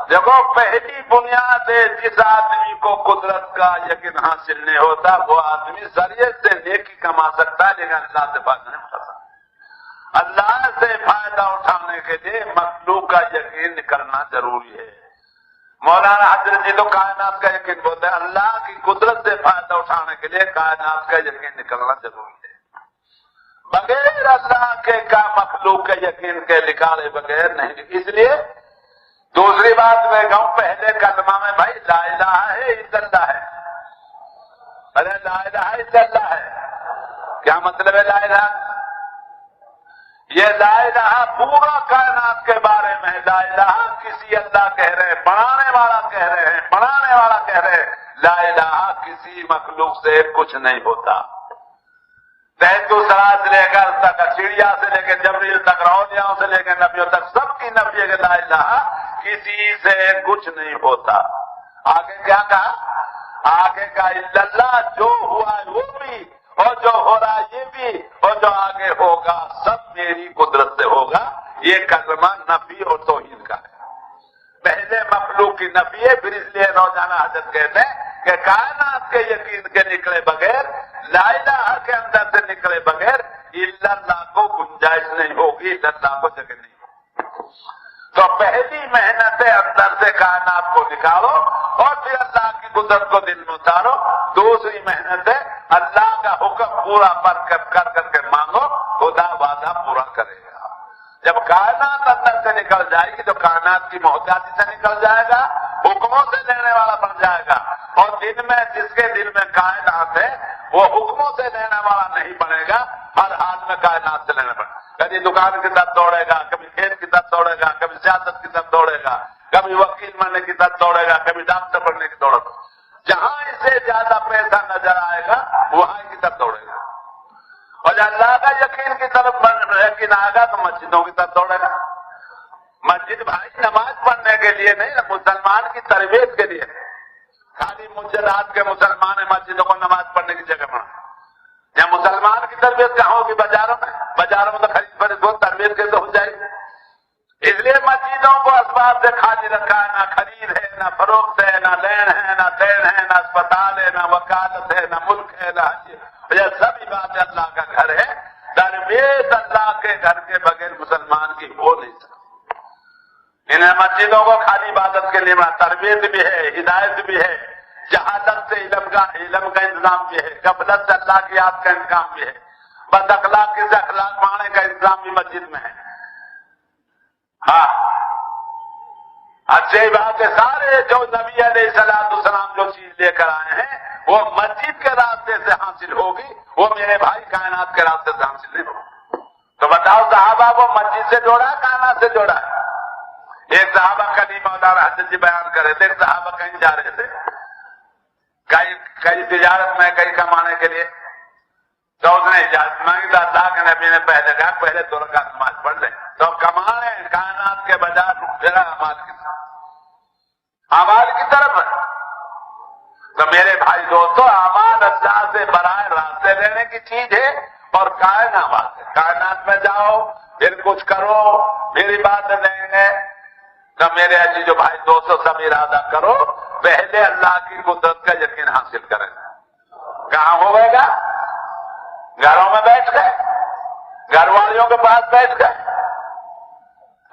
دیکھو پہلی بنیاد ہے جس آدمی کو قدرت کا یقین حاصل نہیں ہوتا وہ آدمی ذریعے سے نیکی کما سکتا ہے لیکن اللہ سے فائدہ نہیں اٹھا سکتا. اللہ سے فائدہ اٹھانے کے لیے مخلوق کا یقین کرنا ضروری ہے. مولانا حضرت جی تو کائنات کا یقین بولتے ہیں، اللہ کی قدرت سے فائدہ اٹھانے کے لیے کائنات کا یقین نکلنا ضروری ہے. بغیر اللہ کے کا مخلوق کے یقین کے نکالے بغیر نہیں. اس لیے دوسری بات میں کہوں، پہلے کلمہ میں بھائی لا الہ ہے الا اللہ ہے. ارے لا الہ الا اللہ ہے، کیا مطلب ہے لا الہ؟ یہ لا الہ پورا کائنات کے بارے میں. لا الہ کسی اللہ کہہ رہے ہیں، بنانے والا کہہ رہے ہیں، بنانے والا کہہ رہے ہیں. لا الہ کسی مخلوق سے کچھ نہیں ہوتا. تحتو سرا سے لے کر تک، چڑیا سے لے کے جبریل تک، اولیاءوں سے لے کے نبیوں تک، سب کی نفی ہے کہ لا الہ کسی سے کچھ نہیں ہوتا. آگے کیا کہا؟ آگے کا الا اللہ جو ہوا ہے وہ بھی، اور جو ہو رہا یہ بھی اور جو آگے ہوگا سب میری قدرت سے ہوگا. یہ کلمہ نفی اور توحید کا ہے. پہلے مخلوق کی نفی ہے، پھر اس لیے روزانہ حضرت کہتے ہیں کہ کائنات کے یقین کے نکلے بغیر، لا الہ کے اندر سے نکلے بغیر الا اللہ کو گنجائش نہیں ہوگی، الا اللہ کو جگہ نہیں ہوگی. تو پہلی محنت ہے اندر سے کائنات کو نکالو اور پھر اللہ کی قدرت کو دل میں اتارو. دوسری محنت ہے اللہ کا حکم پورا کر کے مانگو، خدا وعدہ پورا کرے گا. جب کائنات اندر سے نکل جائے گی تو کائنات کی محتاجی سے نکل جائے گا، حکموں سے لینے والا بن جائے گا. اور دل میں جس کے دل میں کائنات ہے وہ حکموں سے لینے والا نہیں بنے گا، ہر حال میں کائنات سے لینے پڑے. کبھی دکان کی طرف دوڑے گا، کبھی کھیت کی طرف دوڑے گا، کبھی سیاست کی طرف دوڑے گا، کبھی وکیل بننے کی طرف دوڑے گا، کبھی ڈاکٹر بننے کی دوڑے گا. جہاں اسے زیادہ پیسہ نظر آئے گا وہاں کی طرف دوڑے گا. اور جب اللہ کا یقین کی طرف یقین آئے گا تو مسجدوں کی طرف دوڑے گا. مسجد بھائی نماز پڑھنے کے لیے نہیں، مسلمان کی تربیت کے لیے. خالی مجرات کے مسلمان مسجدوں کو نماز پڑھنے کی جگہ بنا. یا مسلمان کی تربیت کہاں ہوگی؟ بازاروں میں تو خرید فروخت ہو، تربیت کیسے ہو جائے گی؟ اس لیے مسجدوں کو اسباب سے خالی رکھا ہے. نہ خرید ہے، نہ فروخت ہے، نہ لین ہے، نہ دین ہے، نہ اسپتال ہے، نہ وکالت ہے، نہ ملک ہے، نہ حج. یہ سب بات اللہ کا گھر ہے. تربیت اللہ کے گھر کے بغیر مسلمان کی ہو نہیں سکتی. انہیں مسجدوں کو خالی عبادت کے لیے تربیت بھی ہے، ہدایت بھی ہے، جہالت سے علم کا انتظام بھی ہے، غفلت سے اللہ کی یاد کا انتظام بھی ہے، بد اخلاقی سے اخلاق پانے کا انتظام بھی مسجد میں ہے. ہاں اچھی بات ہے. سارے جو نبی علیہ السلام جو چیز لے کر آئے ہیں وہ مسجد کے راستے سے حاصل ہوگی، وہ میرے بھائی کائنات کے راستے سے حاصل نہیں ہوگی. تو بتاؤ صحابہ کو مسجد سے جوڑا ہے، کائنات سے جوڑا ہے؟ ایک صحابہ کلی مولانا حضرت جی بیان کر رہے تھے، ایک صحابہ کہیں جا رہے تھے کئی تجارت میں، کئی کمانے کے لیے. تو اس نے اجازت مانگی تو اللہ کے نبی نے پہلے کہا پہلے 2 رکعت نماز پڑھ لیں تو کما لیں. کائنات کے بجائے پھر اعمال کی طرف. تو میرے بھائی دوستو، اعمال اللہ سے برائے راستے لینے کی چیز ہے اور کائنات میں جاؤ پھر کچھ کرو میری بات لیں گے. تو میرے عزیز جو بھائی دوستو سب ارادہ کرو، پہلے اللہ کی قدرت کا یقین حاصل کریں. کہاں ہوئے گا؟ گھروں میں بیٹھ گئے، گھر والوں کے پاس بیٹھ گئے.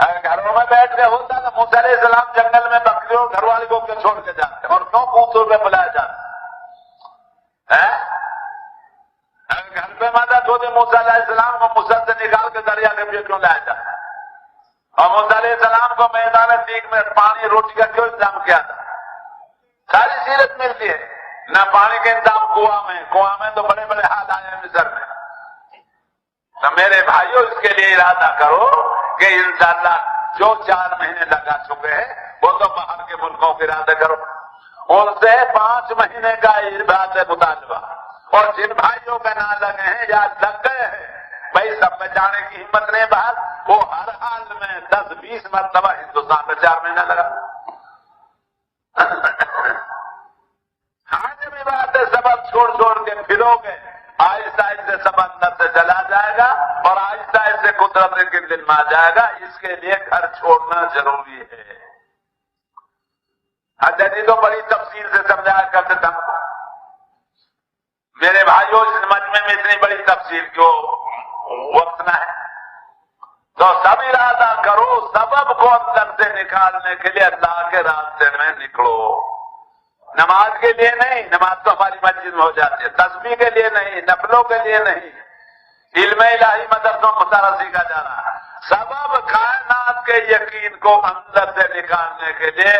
اگر گھروں میں بیٹھ گئے ہوتا تو موسیٰ علیہ السلام جنگل میں بکریوں گھر والے کو کیوں چھوڑ کے جاتے اور کیوں پوچھوں پہ بلایا جاتا ہے؟ اگر گھر پہ مدد ہوتی موسیٰ علیہ السلام کو مصر سے نکال کے دریا کے پیچھے کیوں لایا جاتا اور موسیٰ علیہ السلام کو میدان تیغ میں پانی روٹی کا کیوں انتظام کیا تھا؟ ساری سیرت ملتی ہے. نہ پانی کا انتظام کنواں میں تو بڑے بڑے حال آئے ہیں مصر میں. تو میرے بھائیوں اس کے لیے ارادہ کرو کہ انشاءاللہ جو 4 مہینے لگا چکے ہیں وہ تو باہر کے ملکوں کے ارادے کرو، ان سے 5 مہینے کا ارادہ مطالبہ. اور جن بھائیوں کا نہ لگے ہیں یا لگ گئے ہیں بھائی سب میں جانے کی ہمت نہیں باہر، وہ ہر حال میں 10-20 مرتبہ ہندوستان میں 4 مہینہ لگا. آج بھی بات ہے، سبب چھوڑ کے پھرو گے آہستہ آہستہ سب اندر سے چلا جائے گا اور آہستہ آہستہ قدرت کے دل میں آ جائے گا. اس کے لیے گھر چھوڑنا ضروری ہے. حضرت تو بڑی تفصیل سے سمجھایا کرتے تھے. میرے بھائیوں اس مجمع میں اتنی بڑی تفصیل کیوں وقت نہ ہے. تو سب ارادہ کرو سبب کو اندر سے نکالنے کے لیے اللہ کے راستے میں نکلو. نماز کے لیے نہیں، نماز تو ہماری مسجد میں ہو جاتی ہے. تسبیح کے لیے نہیں، نفلوں کے لیے نہیں، علم الہی مدرسوں مسارا سیکھا جا رہا ہے. سبب کائنات کے یقین کو اندر سے نکالنے کے لیے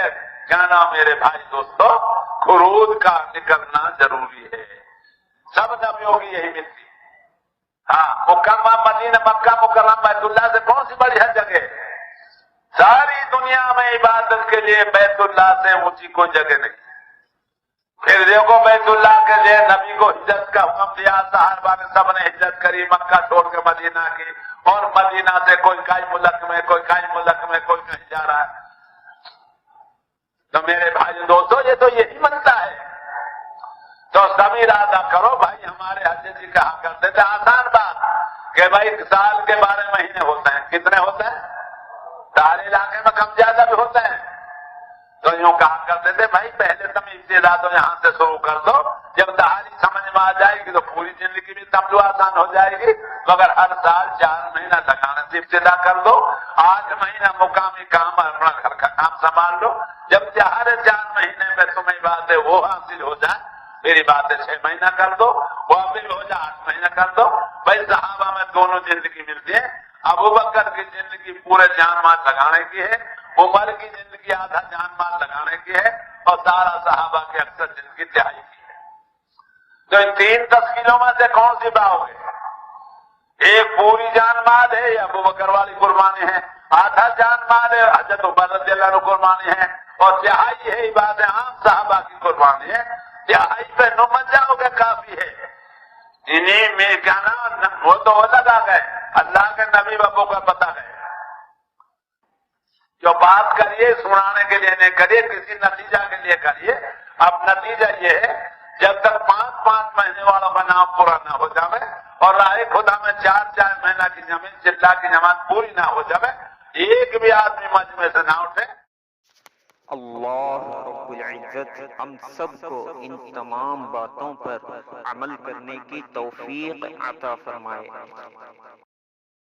کیا نام میرے بھائی دوستو خروج کا نکلنا ضروری ہے. سب نبیوں کی یہی ملتی ہے. ہاں مکہ مدینہ مکہ مکرمہ بیت اللہ سے کون سی بڑی ہے جگہ؟ ساری دنیا میں عبادت کے لیے بیت اللہ سے اونچی کوئی جگہ نہیں. پھر دیکھو بیت اللہ کے لیے نبی کو ہجرت کا حکم دیا، صحابہ نے سب نے ہجرت کری، مکہ چھوڑ کے مدینہ کی، اور مدینہ سے کوئی کئی ملک میں، کوئی کئی ملک میں، کوئی کہیں جا رہا ہے. تو میرے بھائی دوستو یہ تو یہی بنتا ہے. تو سب ارادہ کرو بھائی. ہمارے حج جی کہا کرتے تھے آسان بات کہ بھائی سال کے 12 مہینے ہوتے ہیں. کتنے ہوتے ہیں؟ سارے علاقے میں کم زیادہ بھی ہوتے ہیں. تو یوں کہا کرتے تھے بھائی پہلے تم ابتدا تو یہاں سے شروع کر دو, جب دہاڑی سمجھ میں آ جائے گی تو پوری زندگی بھی تمجو آسان ہو جائے گی. مگر ہر سال 4 مہینہ لگانے سے ابتدا کر دو. 8 مہینہ مقامی کام اپنا گھر کا کام سنبھال لو. جب 4 مہینے میں تمہیں باتیں وہ حاصل ہو جائے میری باتیں 6 مہینہ کر دو, وہ حاصل ہو جائے 8 مہینہ کر دو. بھائی صحابہ میں دونوں زندگی ملتی ہے. ابو بکر کی زندگی پورے جان مال لگانے کی ہے, عمر کی زندگی آدھا جان مال لگانے کی ہے, اور سارا صحابہ کی اکثر زندگی تہائی کی ہے. تو ان 3 تشکیلوں میں سے کون سی باؤ گے؟ ایک پوری جان مال ہے, یہ ابو بکر والی قربانی ہے. آدھا جان مال ہے, حضرت عمر رضی اللہ عنہ قربانی ہے. اور تہائی ہے عبادت عام صحابہ کی قربانی ہے. تہائی پہ نمت جاؤ گے کافی ہے. انہیں میں کیا نا وہ تو وہ لگا گئے, اللہ کے نبی ابو کا پتہ گئے. جو بات کریے سنانے کے لیے نہیں کریے, کسی نتیجہ کے لیے کریے. اب نتیجہ یہ ہے جب تک 5 مہینے والوں کا نام پورا نہ ہو جائے اور راہ خدا میں 4 مہینہ کی زمین چلا کی جماعت پوری نہ ہو جائے, ایک بھی آدمی مجمع سے نہ اٹھے. اللہ رب العزت ہم سب کو ان تمام باتوں پر عمل کرنے کی توفیق عطا فرمائے.